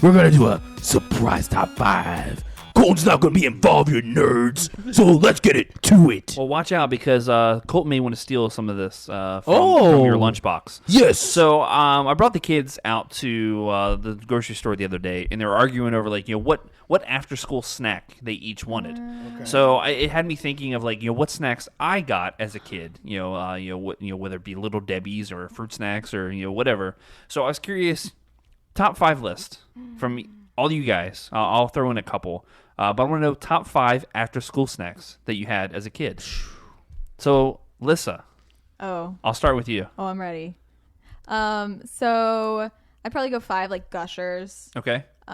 We're gonna do a surprise top 5. Colton's not gonna be involved, you nerds. So let's get it to it. Well, watch out because Colt may want to steal some of this from your lunchbox. Yes. So I brought the kids out to the grocery store the other day, and they were arguing over what after school snack they each wanted. Okay. So it had me thinking of what snacks I got as a kid. Whether it be Little Debbie's or fruit snacks or whatever. So I was curious, top 5 list from all you guys. I'll throw in a couple. But I want to know top 5 after school snacks that you had as a kid. So, Alyssa. Oh. I'll start with you. Oh, I'm ready. So I'd probably go 5 Gushers. Okay. 4.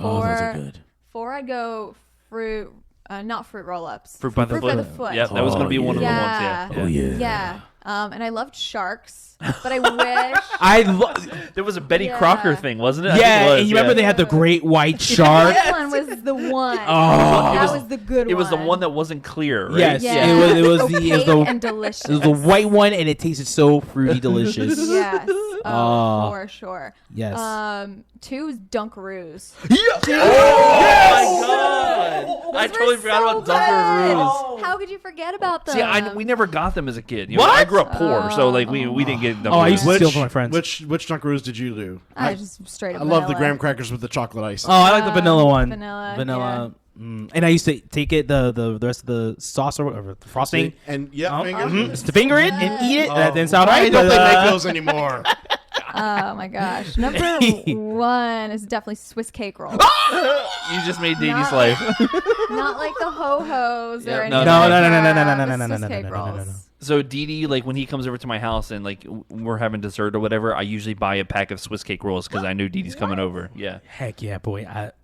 those are good. 4 I'd go fruit, not fruit roll-ups. Fruit by the foot. Yeah, that was going to be one of the ones. Yeah. Oh yeah. Yeah. And I loved sharks, but I wish. There was a Betty Crocker thing, wasn't it? I Yeah, think it was, and you remember they had the great white shark. That one was the one. Oh. That was the good one. It was the one that wasn't clear, right? Yes, Yeah. it was Opaque the and delicious. it was the white one, and it tasted so fruity delicious. Yes. Oh. For sure. Yes. 2 is Dunkaroos. Oh my god! I totally forgot about Dunkaroos. How could you forget about them? See, we never got them as a kid. I grew up poor, so we didn't get Dunkaroos. Oh, I used to steal from my friends. Which Dunkaroos did you do? I just straight up I love the vanilla. graham crackers with the chocolate ice. Oh, I like the vanilla one. Vanilla. And I used to take it the rest of the sauce or the frosting, And just to finger it and eat it. That didn't sound I right. don't but, think they make those anymore. Oh my gosh. Number 1 is definitely Swiss cake rolls. You just made Didi's life. Not like the ho-hos or Yeah, anything. no, no, like no, no, that. no, no, no, The no, no, Swiss no, no, cake no, no, no, no, rolls. no. So Didi, when he comes over to my house and we're having dessert or whatever, I usually buy a pack of Swiss cake rolls because I know Didi's coming over. Yeah. Heck yeah, boy! That's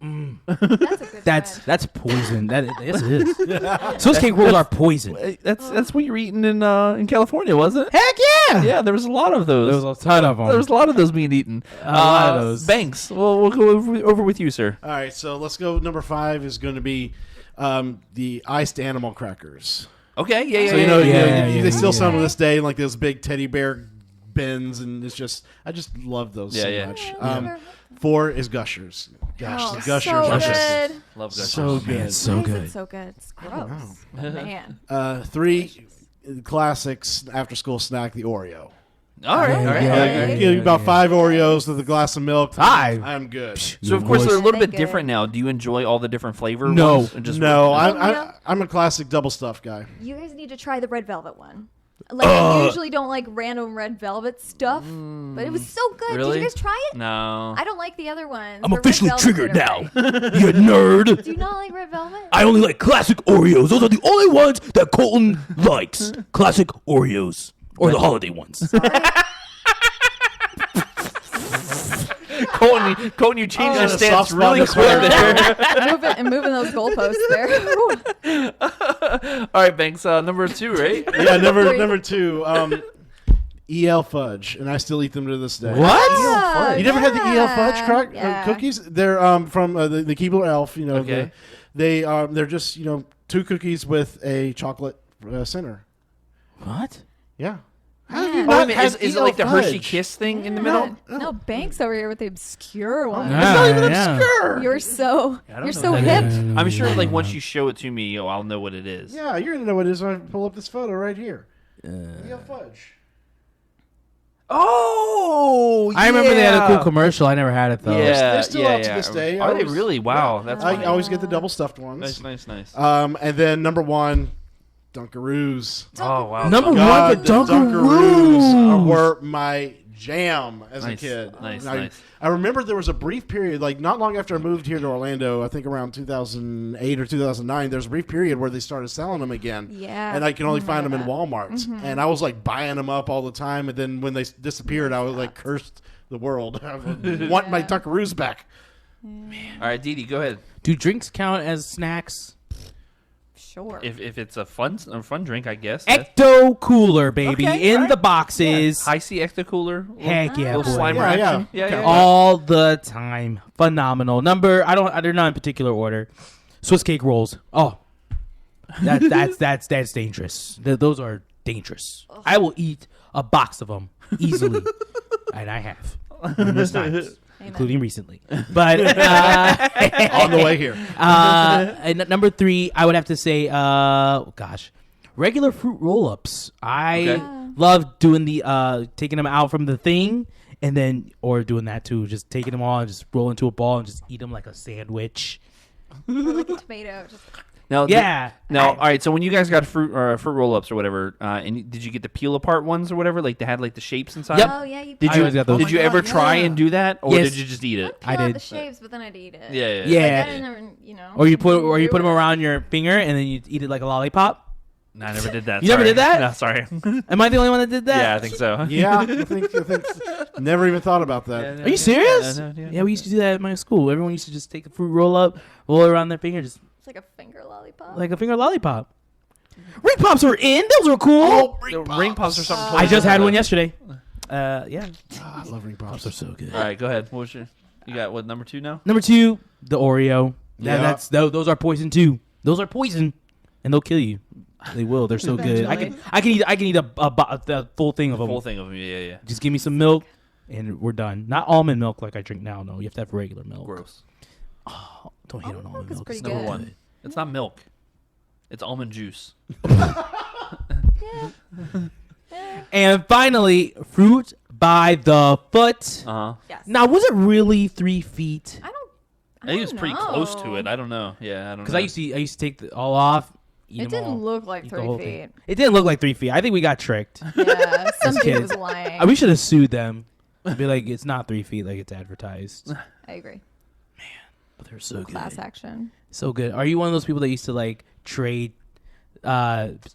a good That's poison. Yes, it is. Swiss cake rolls are poison. That's what you're eating in California, wasn't it? Heck yeah! Yeah, there was a lot of those. There was a ton of them. There was a lot of those being eaten. A lot of those. Banks. Well, we'll go over with you, sir. All right, so let's go. Number 5 is going to be the iced animal crackers. Okay. Yeah. So they still sell them to this day in those big teddy bear bins, and I just love those so much. 4 is Gushers. Gosh, Oh, the Gushers. so Gushers. good. Love Gushers. So good, so Why is good. it so good? It's gross. Man. 3 classics after school snack, the Oreo. All right. Yeah. Give me about 5 Oreos with a glass of milk. 5. I'm good. So of course they're a little bit Good. different now. Do you enjoy all the different flavor? No. ones? Or just No, Yeah. I'm a classic double stuff guy. You guys need to try the red velvet one. I usually don't like random red velvet stuff, but it was so good. Really? Did you guys try it? No. I don't like the other ones. I'm but red officially velvet's triggered now. okay. You nerd. Do you not like red velvet? I only like classic Oreos. Those are the only ones that Colton likes. Classic Oreos. Or the holiday ones. Colton, you changed your Got a stance soft spot really in quick his there. moving those goalposts there. All right, Banks. Number 2, right? Yeah, number 2. EL fudge, and I still eat them to this day. What? You never had the EL fudge Yeah. cookies? They're from the Keebler Elf. You know, Okay. they're just 2 cookies with a chocolate center. What? Yeah. Yeah. Is it like the Hershey Kiss thing in the middle? No, Banks over here with the obscure one. not even obscure. You're so don't so know hip. I'm sure, like, once you show it to me, I'll know what it is. Yeah, you're gonna know what it is when I pull up this photo right here. EL fudge. Oh, I remember they had a cool commercial. I never had it though. Yeah, They're still out to this day. Are I they always- really? Wow, that's I funny. always get the double stuffed ones. Nice. And then number 1, Dunkaroos. Oh wow, Number one, God, the the Dunkaroos. Dunkaroos were my jam as a Nice, kid. nice, I, nice. I remember there was a brief period, like not long after I moved here to Orlando, I think around 2008 or 2009, there's a brief period where they started selling them again. Yeah. And I can only find them in that. Walmart. And I was like buying them up all the time. And then when they disappeared, I was like cursed the world. I want my Dunkaroos back. All right, Didi, go ahead. Do drinks count as snacks? Sure. If it's a fun drink, I guess. Ecto Cooler, baby, Okay, in alright. the boxes. High C Ecto Cooler. Heck yeah, Little boy. Slimer Yeah, action. Yeah. All the time. Phenomenal. They're not in particular order. Swiss cake rolls. Oh, that's dangerous. Those are dangerous. I will eat a box of them easily, and I have numerous times, including recently. But On the way here. and number 3, I would have to say, regular fruit roll-ups. I love doing the taking them out from the thing, and then or doing that too. Just taking them all and just roll into a ball and just eat them like a sandwich. Or like a tomato. Just Now, Yeah. all right. So when you guys got fruit roll-ups or whatever, and did you get the peel apart ones or whatever? Like they had like the shapes inside. Yep. Oh yeah, you Did I you always got those. did you Oh my ever God, try yeah. and do that, or Yes. did you just eat it? peel I out did. the shapes, but then I'd eat it. Yeah. Yeah. Like, I didn't, Or you put them around your finger and then you eat it like a lollipop. No, I never did that. You never sorry. did that? No, sorry. Am I the only one that did that? Yeah, I think so. Yeah, I think never even thought about that. Are you serious? Yeah. Yeah, we used to do that at my school. Everyone used to just take a fruit roll up, roll it around their finger, just It's like a finger lollipop. like a finger lollipop. Ring pops are in. Those are cool. Ring pops or something. I just had one yesterday. Yeah. I love ring pops. They're so good. All right, go ahead. What was you got? What number 2 now? Number 2, the Oreo. Yeah. Those are poison too. Those are poison, and they'll kill you. They will. They're so good. I can eat a full thing of them. Full thing of them. Yeah. Just give me some milk, and we're done. Not almond milk like I drink now. No, you have to have regular milk. Gross. Don't hate on Almond almond milk is milk. pretty It's Number good. 1. It's not milk. It's almond juice. And finally, fruit by the foot. Yes. Now, was it really 3 feet? I think it's pretty close to it. I don't know. Yeah, I don't know. Because I used to take it all off. Eat It them didn't all, look like eat the 3 whole feet. thing. It didn't look like 3 feet. I think we got tricked. Yeah, some dude kids. was lying. We should have sued them. Be like, it's not 3 feet like it's advertised. I agree. But they're so Class good. action. So good. Are you one of those people that used to like trade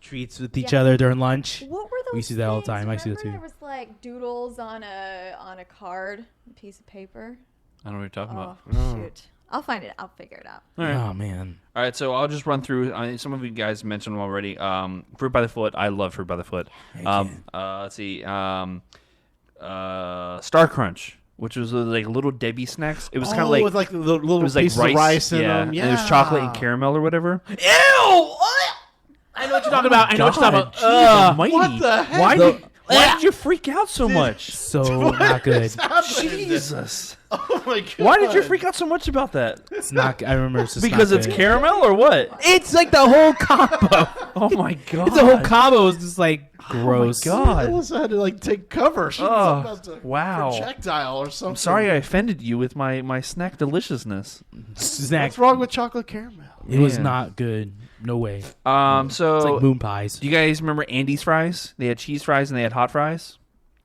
treats with each other during lunch? What were those? We see that all the things? time. I see that Remember too. There was like doodles on a card, a piece of paper. I don't know what you're talking about. Oh shoot! I'll find it. I'll figure it out. All right. Oh man. All right, so I'll just run through. Some of you guys mentioned them already. Fruit by the Foot. I love Fruit by the Foot. Let's see. Star Crunch, which was like little Debbie snacks. It was kind of like with like the little it was like pieces of rice in yeah. them. And there's chocolate and caramel or whatever. Ew! I know what you're talking about. I know what you're talking about. Jesus almighty. What the heck? Why did you freak out so much? So not good. Jesus. Oh my god! Why did you freak out so much about that? It's not. I remember it's just Because not it's good. caramel or what? It's like the whole combo. Oh my god. The whole combo is just like gross. Oh my god. Alyssa had to like take cover. She was Oh, about to wow. projectile or something. I'm sorry I offended you with my snack deliciousness. Snack. What's wrong with chocolate caramel? It was Man. not good. No way. So It's like moon pies. do you guys remember Andy's fries? They had cheese fries and they had hot fries.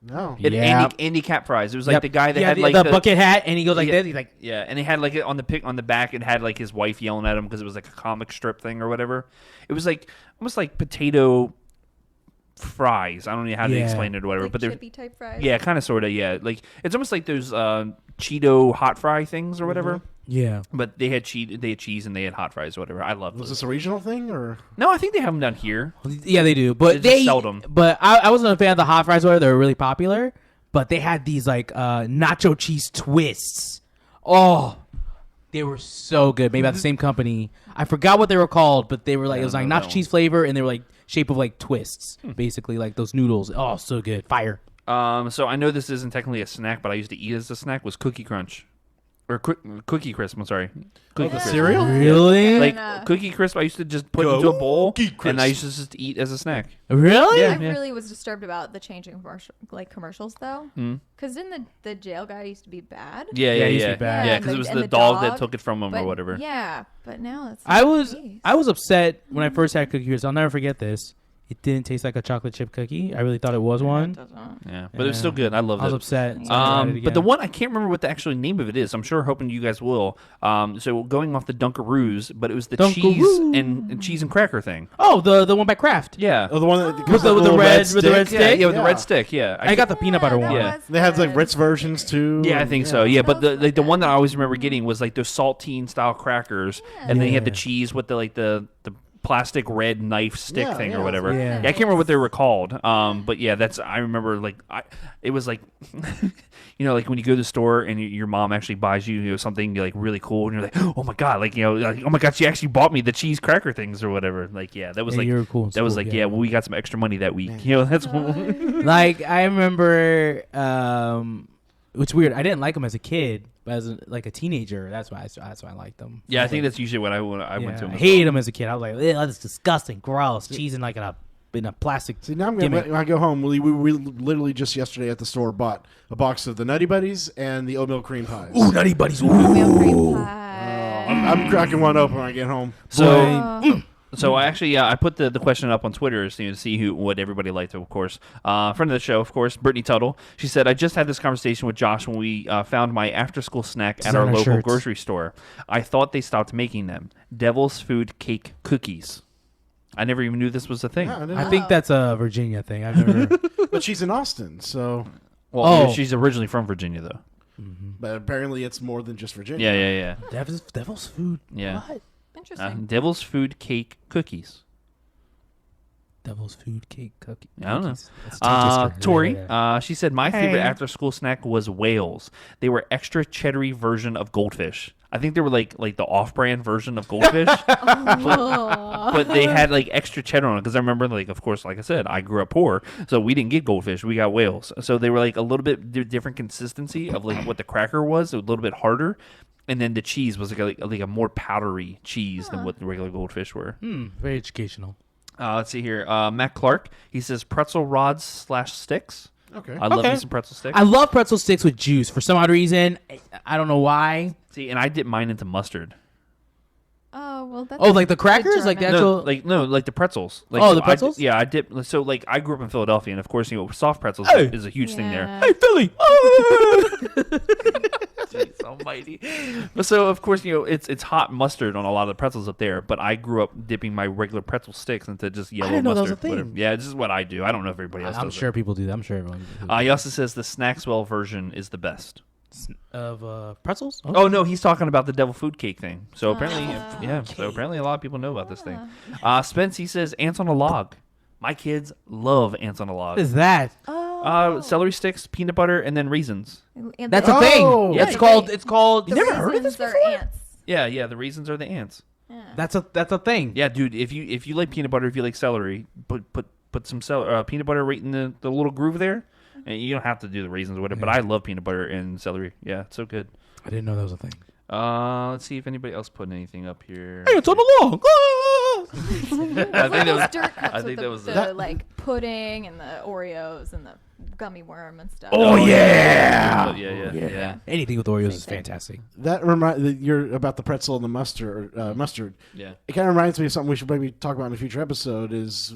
No. It had Andy Cap fries. It was like the guy that had like the bucket hat, and he goes like Yeah. this. He's like, yeah, and he had like it on the back. It had like his wife yelling at him because it was like a comic strip thing or whatever. It was like almost like potato fries. I don't know how to Yeah. explain it or whatever, Like but they're chippy type fries. yeah, kind of sort of yeah. Like it's almost like those Cheeto hot fry things or whatever. Yeah. But they had cheese and they had hot fries or whatever. I love those. Was this a regional thing or? No, I think they have them down here. Yeah, they do. But They just sell them. But I wasn't a fan of the hot fries. They were really popular. But they had these like nacho cheese twists. Oh, they were so good. Made by the same company. I forgot what they were called, but they were like it was like nacho cheese flavor, and they were like shape of like twists, basically like those noodles. Oh, so good. Fire. So I know this isn't technically a snack, but I used to eat as a snack was Cookie Crunch. Or Cookie Crisp, I'm sorry. Cookie Crisp. Cereal? Really? Like Cookie Crisp, I used to just put into a bowl, and I used to just eat as a snack. Really? Yeah. I really was disturbed about the changing commercials though, because didn't the jail guy used to be bad? Yeah, it used to be bad. Yeah, because it was the dog that took it from him or whatever. Yeah, but now it's. I was upset when I first had Cookie Crisp. I'll never forget this. It didn't taste like a chocolate chip cookie. I really thought it was one. Yeah, but it was still good. I loved it. I was upset. So I tried it But the again. one, I can't remember what the actual name of it is. I'm sure hoping you guys will. So going off the Dunkaroos, but it was the cheese and cracker thing. Oh, the one by Kraft. Yeah. Oh, the one that With the red stick? Yeah, stick? with the red stick, yeah. I got the peanut butter one. Yeah. They have like Ritz versions too. Yeah, I think so. Yeah, but the one that I always remember getting was like those saltine style crackers, and then you had the cheese with the plastic red knife stick thing or whatever. Yeah. I can't remember what they were called. But yeah, I remember like it was like like when you go to the store and your mom actually buys you something like really cool and you're like, oh my god, like like, oh my god, she actually bought me the cheese cracker things or whatever. Like that was like you were cool. That was like well, we got some extra money that week. That's Like I remember, it's weird. I didn't like them as a kid, but as a teenager, that's why I liked them. I think that's usually what I went to. I hated them as a kid. I was like, that's disgusting, gross. Cheese in like in a plastic. See, now gimmick. when I go home, we literally just yesterday at the store bought a box of the Nutty Buddies and the oatmeal cream pies. Ooh, Nutty Buddies. Oatmeal cream pie. I'm cracking one open when I get home. So actually, I put the question up on Twitter to see what everybody liked. Of course, friend of the show, of course, Brittany Tuttle. She said, "I just had this conversation with Josh when we found my after-school snack at our local grocery store. I thought they stopped making them. Devil's Food Cake Cookies. I never even knew this was a thing. Yeah, I think that's a Virginia thing. I've never. But she's in Austin, so. Well, she's originally from Virginia, though. But apparently, it's more than just Virginia. Yeah. Devil's Food. Yeah. What? Interesting. Devil's Food Cake Cookies. Devil's Food Cake Cookie. I don't know. That's Manchester. Tori, Yeah. she said, my favorite after-school snack was whales. They were extra cheddary version of goldfish. I think they were like the off-brand version of goldfish, but they had like extra cheddar on it. Because I remember, like, of course, like I said, I grew up poor, so we didn't get goldfish. We got whales. So they were like a little bit different consistency of like what the cracker was. It was a little bit harder. And then the cheese was like a more powdery cheese than what the regular goldfish were. Very educational. Let's see here. Matt Clark, he says pretzel rods / sticks. Okay. I love me some pretzel sticks. I love pretzel sticks with juice for some odd reason. I don't know why. See, and I dip mine into mustard. Oh well, that's Like the crackers, like the German. actual. Like the pretzels. Like, Oh, the pretzels? I dip. So like I grew up in Philadelphia, and of course soft pretzels is a huge thing there. Yeah. Philly. Jeez almighty. But so of course it's hot mustard on a lot of the pretzels up there. But I grew up dipping my regular pretzel sticks into just yellow didn't know that mustard. was a thing. Whatever. Yeah, this is what I do. I don't know if everybody else I'm does sure people do that. I'm sure everyone He also says the Snackswell version is the best. of pretzels. Oh no, he's talking about the devil food cake thing. So apparently, So apparently, a lot of people know about this thing. Spence, he says ants on a log. My kids love ants on a log. What is that? Celery sticks, peanut butter, and then raisins. And That's the- a thing. Yeah, It's called. It's called. You the never heard of this raisins before? are ants. Yeah. The raisins are the ants. That's a thing. Yeah, dude. If you like peanut butter, if you like celery, put some peanut butter right in the little groove there. And you don't have to do the raisins or whatever. But I love peanut butter and celery. Yeah, it's so good. I didn't know that was a thing. Let's see if anybody else put anything up here. Hey, it's on the log. I think that was. Dirt cups I think with that was the like pudding and the Oreos and the gummy worm and stuff. Oh yeah. Yeah. Anything with Oreos is thing. fantastic. That you're about the pretzel and the mustard. Yeah. It kind of reminds me of something we should maybe talk about in a future episode. Is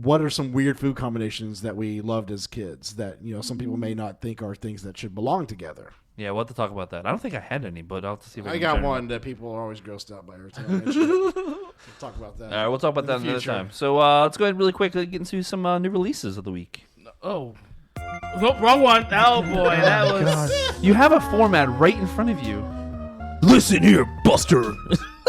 what are some weird food combinations that we loved as kids that some people may not think are things that should belong together? Yeah, we'll have to talk about that. I don't think I had any, but I'll have to see if I I can got find one that people are always grossed out by every time I mention it. We'll talk about that. All right, we'll talk about that in the another future. time. So let's go ahead really quick and get into some new releases of the week. Oh, Nope, wrong one. Oh boy, that was. You have a format right in front of you. Listen here, Buster.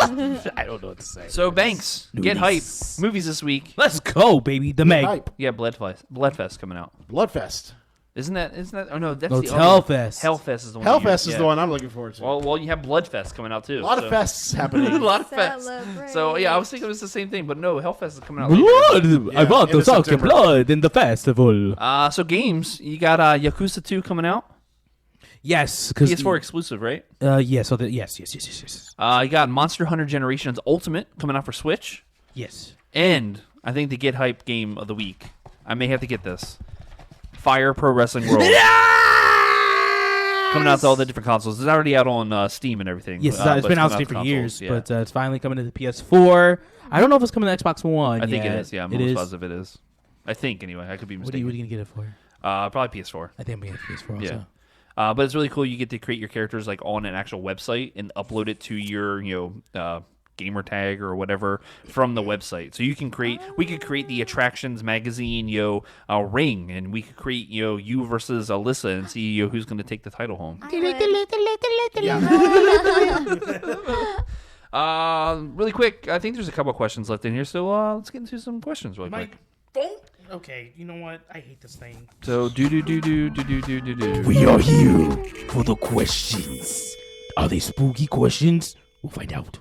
I don't know what to say. So Banks, get hype. Movies this week. Let's go, baby. The Meg. Hype. Yeah, Bloodfest coming out. Bloodfest. Isn't that? Oh no, that's No, the it's other Hellfest. one. Hellfest is the one. Hellfest is the one I'm looking forward to. Well, you have Bloodfest coming out too. A lot of fests a happening. lot of fests. Celebrate. So yeah, I was thinking it was the same thing, but no, Hellfest is coming out later. Blood. I Yeah, want to into suck your September. blood in the festival. So games, you got Yakuza 2 coming out. Yes, because PS4 exclusive, right? yeah. So yes. You got Monster Hunter Generations Ultimate coming out for Switch, Yes. and I think the Get Hype game of the week. I may have to get this. Fire Pro Wrestling World. Coming out to all the different consoles. It's already out on Steam and everything. Yes, but it's been out coming for to years, consoles, but it's finally coming to the PS4. I don't know if it's coming to Xbox One. I think yet. it is. Yeah, I'm it almost is. positive it is. I think anyway. I could be What are mistaken. you gonna get it for? Probably PS4. I think I'm gonna get PS4 also. Yeah. But it's really cool. You get to create your characters like on an actual website and upload it to your gamer tag or whatever from the website. So you can create. We could create the attractions magazine ring, and we could create you versus Alyssa and see who's going to take the title home. Really quick. I think there's a couple of questions left in here, so let's get into some questions really quick. Okay, you know what? I hate this thing. So do. We are here for the questions. Are they spooky questions? We'll find out.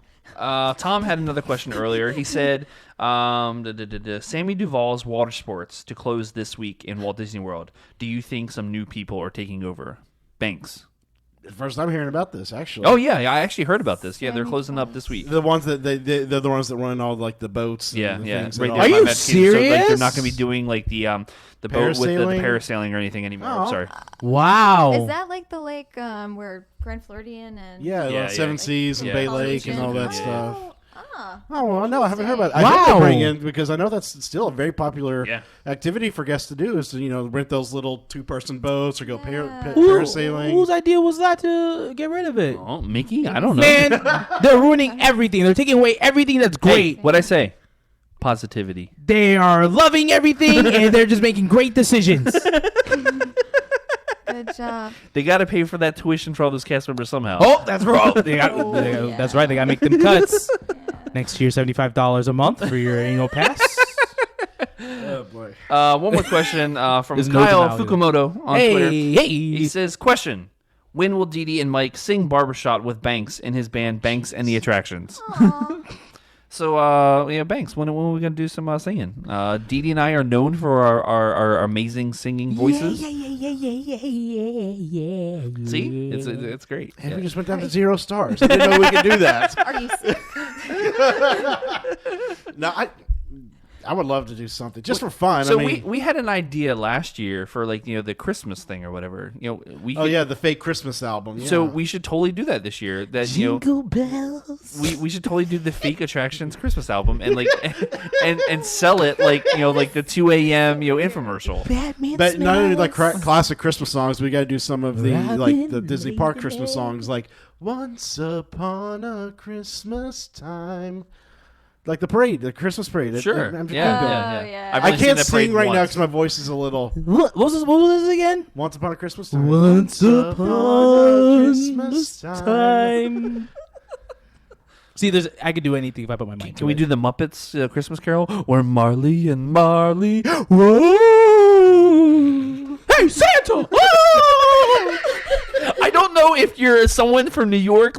Tom had another question earlier. He said, Sammy Duvall's water sports to close this week in Walt Disney World. Do you think some new people are taking over? Banks. First time hearing about this, actually. Oh, yeah, I actually heard about this. Yeah, they're closing up this week. The ones that they're the ones that run all like the boats. And Yeah. the things Right and there, all. Are my you med kit. So, like, they're serious? not going to be doing like the boat with the Parasailing? parasailing or anything anymore. Oh. I'm sorry. Wow. Is that like the lake where Grand Floridian and Yeah, Seven Seas and Yeah. Bay Lake and all that Yeah. stuff. Ah. Oh, well, no, I haven't heard about it. I Wow. hope they bring in, because I know that's still a very popular Yeah. activity for guests to do, is to, rent those little two-person boats or go Yeah. parasailing. Whose idea was that to get rid of it? Oh, Mickey? I don't know. Man, they're ruining everything. They're taking away everything that's Hey, great. what'd I say? Positivity. They are loving everything, and they're just making great decisions. Good job. They got to pay for that tuition for all those cast members somehow. Oh, that's wrong. Yeah. That's right. They got to make them cuts. Next year, $75 a month for your annual pass. Oh, boy. One more question from There's no Kyle denial. Fukumoto on Twitter. Hey. He says, question, when will Didi and Mike sing Barbershot with Banks in his band Banks and the Attractions? So, Banks, when are we going to do some singing? Didi and I are known for our amazing singing voices. Yeah. See? It's great. And Yeah. we just went down to 0 stars. I didn't know we could do that. Are you sick? No, I would love to do something just for fun. So I mean, we had an idea last year for the Christmas thing or whatever. We oh yeah, the fake Christmas album. Yeah. So we should totally do that this year. That Jingle bells. we should totally do the fake attractions Christmas album and and sell it like the 2 a.m. infomercial. But not only like classic Christmas songs, we got to do some of the the Disney Park Christmas songs, like "Once Upon a Christmas Time," like the parade, the Christmas parade. Sure. I'm just Yeah. gonna do it. Oh, Yeah. yeah. I've I only seen can't that parade sing right now once. because my voice is a little. What was this again? Once Upon a Christmas Time. Once upon Christmas time. See, I could do anything if I put my mind to Can we it. do the Muppets Christmas Carol where Marley and Marley? Whoa! Hey, Santa! I don't know if you're someone from New York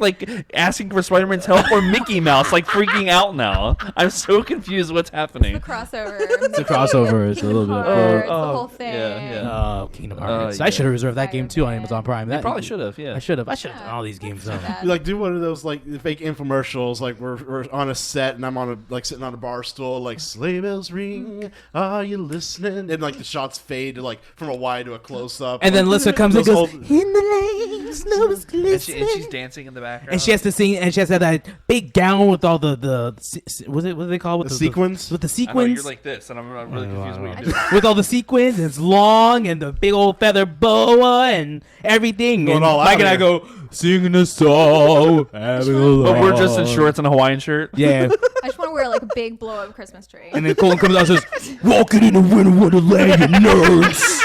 asking for Spider-Man's help or Mickey Mouse freaking out now. I'm so confused what's happening. The crossover. It's a crossover. It's a little bit. It's the whole thing. yeah. Kingdom Hearts. yeah. I should have reserved that game too on Amazon Prime. That Probably should have, yeah. I should have done all these games. Though. Like do one of those fake infomercials, like we're on a set and I'm on sitting on a bar stool, like sleigh bells ring, are you listening? And the shots fade to from a wide to a close up, And then Alyssa comes and Those goes, old- "In the lane, snow is And glistening." she's dancing in the background. And she has to sing, and she has to have that big gown with all the what do they call it? The sequins? with the I know, sequins. you're like this, and I'm really confused what you're doing. with all the sequins, and it's long, and the big old feather boa, and everything. Going and all out Mike and I here. go singing a song, having a But we're laugh." just in shorts and a Hawaiian shirt. Yeah, I just want to wear a big blow up Christmas tree. and then Colin comes out and says, "Walking in a winter wonderland, you nerds."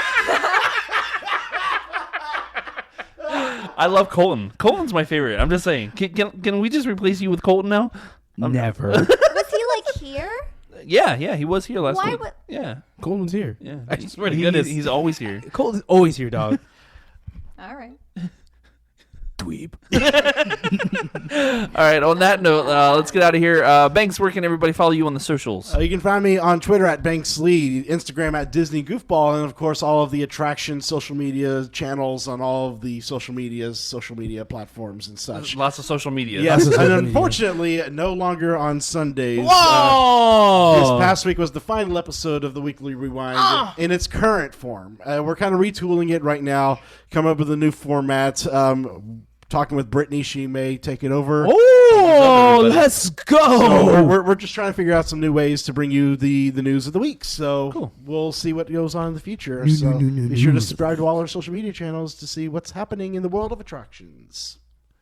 I love Colton. Colton's my favorite. I'm just saying. Can we just replace you with Colton now? Never. Was he like here? Yeah, he was here last Why week. would- Yeah, Colton's here. yeah. I swear to goodness. He's always here. Colton's always here, dog. All right. Dweeb. All right. On that note, let's get out of here. Banks, where can everybody follow you on the socials? You can find me on Twitter at BanksLee, Instagram at Disney Goofball, and of course all of the attraction social media channels on all of the social media platforms and such. Lots of social media. Yes, Lots of and social media. unfortunately, no longer on Sundays. Whoa! This past week was the final episode of the Weekly Rewind in its current form. We're kind of retooling it right now, come up with a new format. Talking with Brittany, she may take it over. Oh, let's go! So we're just trying to figure out some new ways to bring you the news of the week. So Cool. We'll see what goes on in the future. So be sure to subscribe to all our social media channels to see what's happening in the world of attractions.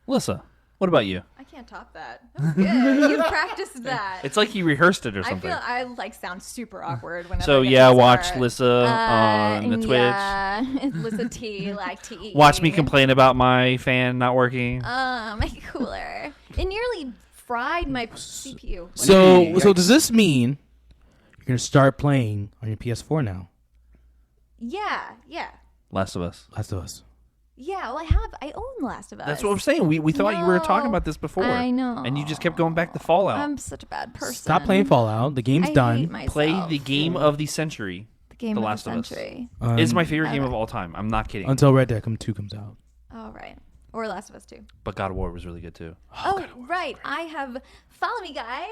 Alyssa, what about you? I can't top that. That was good. You practiced that. It's like you rehearsed it or I something. feel I like sound super awkward whenever. So I get yeah, to watch start. Lissa on the Twitch. Yeah, Lissa T like T. Watch me complain about my fan not working. My cooler. It nearly fried my CPU. So does this mean you're gonna start playing on your PS4 now? Yeah. Last of Us. Last of Us. Yeah, well, I own Last of Us. That's what I'm saying. We thought you were talking about this before. I know. And you just kept going back to Fallout. I'm such a bad person. Stop playing Fallout. The game's I hate done. myself. Play the game of the century. The game The of Last the of Us. century. It's my favorite game of all time. I'm not kidding. Until Red Dead 2 comes out. Oh, right. Or Last of Us 2. But God of War was really good too. Oh, right. I have. Follow me, guys.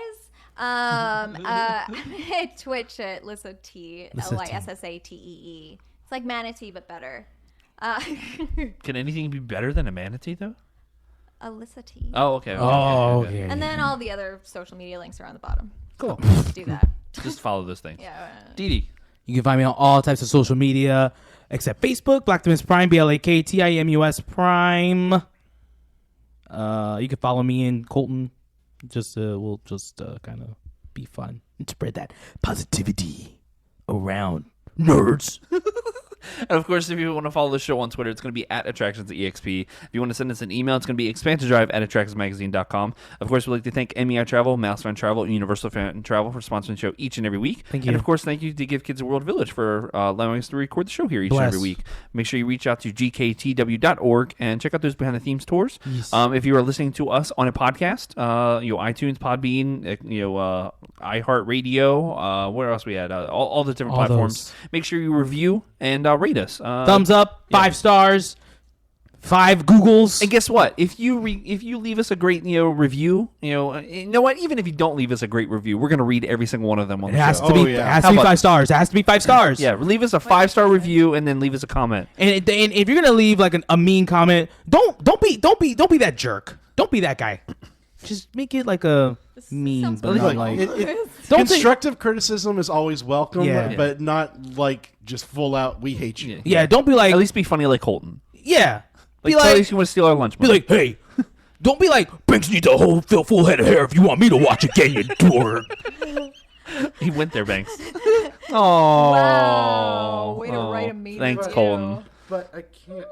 Twitch at Lissa T. Lissatee. It's like Manatee, but better. Can anything be better than a manatee though? Alyssa T. Oh, okay. Okay. And then all the other social media links are on the bottom. Cool. Just do that. Just follow those things. Yeah. Didi. You can find me on all types of social media except Facebook, Black Timus Prime, BLAKTIMUS Prime. You can follow me and Colton. We'll just kind of be fun and spread that positivity around nerds. And of course, if you want to follow the show on Twitter, it's going to be at AttractionsEXP. If you want to send us an email, it's going to be expansiondrive@attractionsmagazine.com. Of course, we'd like to thank MEI Travel, Mouse Fan Travel, and Universal Fan Travel for sponsoring the show each and every week. Thank you. And of course, thank you to Give Kids a World Village for allowing us to record the show here each and every week. Make sure you reach out to gktw.org and check out those behind the themes tours. Yes. If you are listening to us on a podcast, iTunes, Podbean, iHeartRadio, where else we had? All the different All platforms. those. Make sure you review and rate us. Thumbs up, 5 stars, 5 Googles. And guess what? If you leave us a great review, you know what? Even if you don't leave us a great review, we're gonna read every single one of them on It the has show. to be. Oh, yeah. It has How to be about- 5 stars. It has to be 5 stars. Yeah, leave us a 5-star review and then leave us a comment. And if you're gonna leave like a mean comment, don't be that jerk. Don't be that guy. Just make it like a mean, sounds but not like- like. Don't constructive criticism is always welcome, Yeah. but not like just full out. We hate you. Yeah, don't be like. At least be funny like Colton. Yeah, Like, be tell like. us you want to steal our lunch Be money. like, hey. Don't be like. Banks needs a whole full head of hair if you want me to watch a gay tour. He went there, Banks. Wow. Way to write a mean Thanks, review. Colton. But I can't.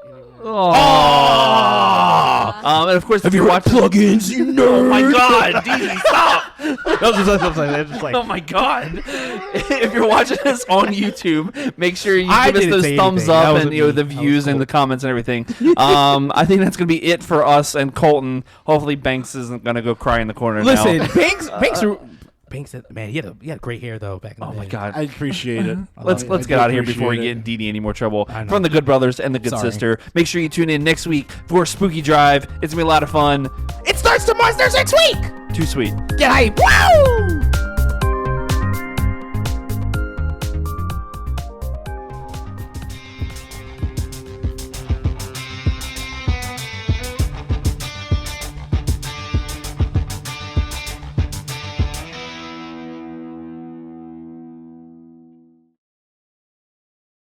And of course, if Have you you're watched watching. plugins, you nerd? Oh my God, Didi, stop! Just like, Oh my God! If you're watching us on YouTube, make sure you I give us didn't those say thumbs anything. That up was and me. the That was views and cool. the comments and everything. I think that's gonna be it for us and Colton. Hopefully, Banks isn't gonna go cry in the corner listen, now. Banks, man, he had great hair though back in the Oh day. my God! I appreciate it. Let's I get do out of here before we appreciate get it. Didi any more trouble. I know. From the Good Brothers and the Good Sorry. Sister. Make sure you tune in next week for Spooky Drive. It's gonna be a lot of fun. It starts tomorrow. Next week. Too sweet. Get hype. Woo!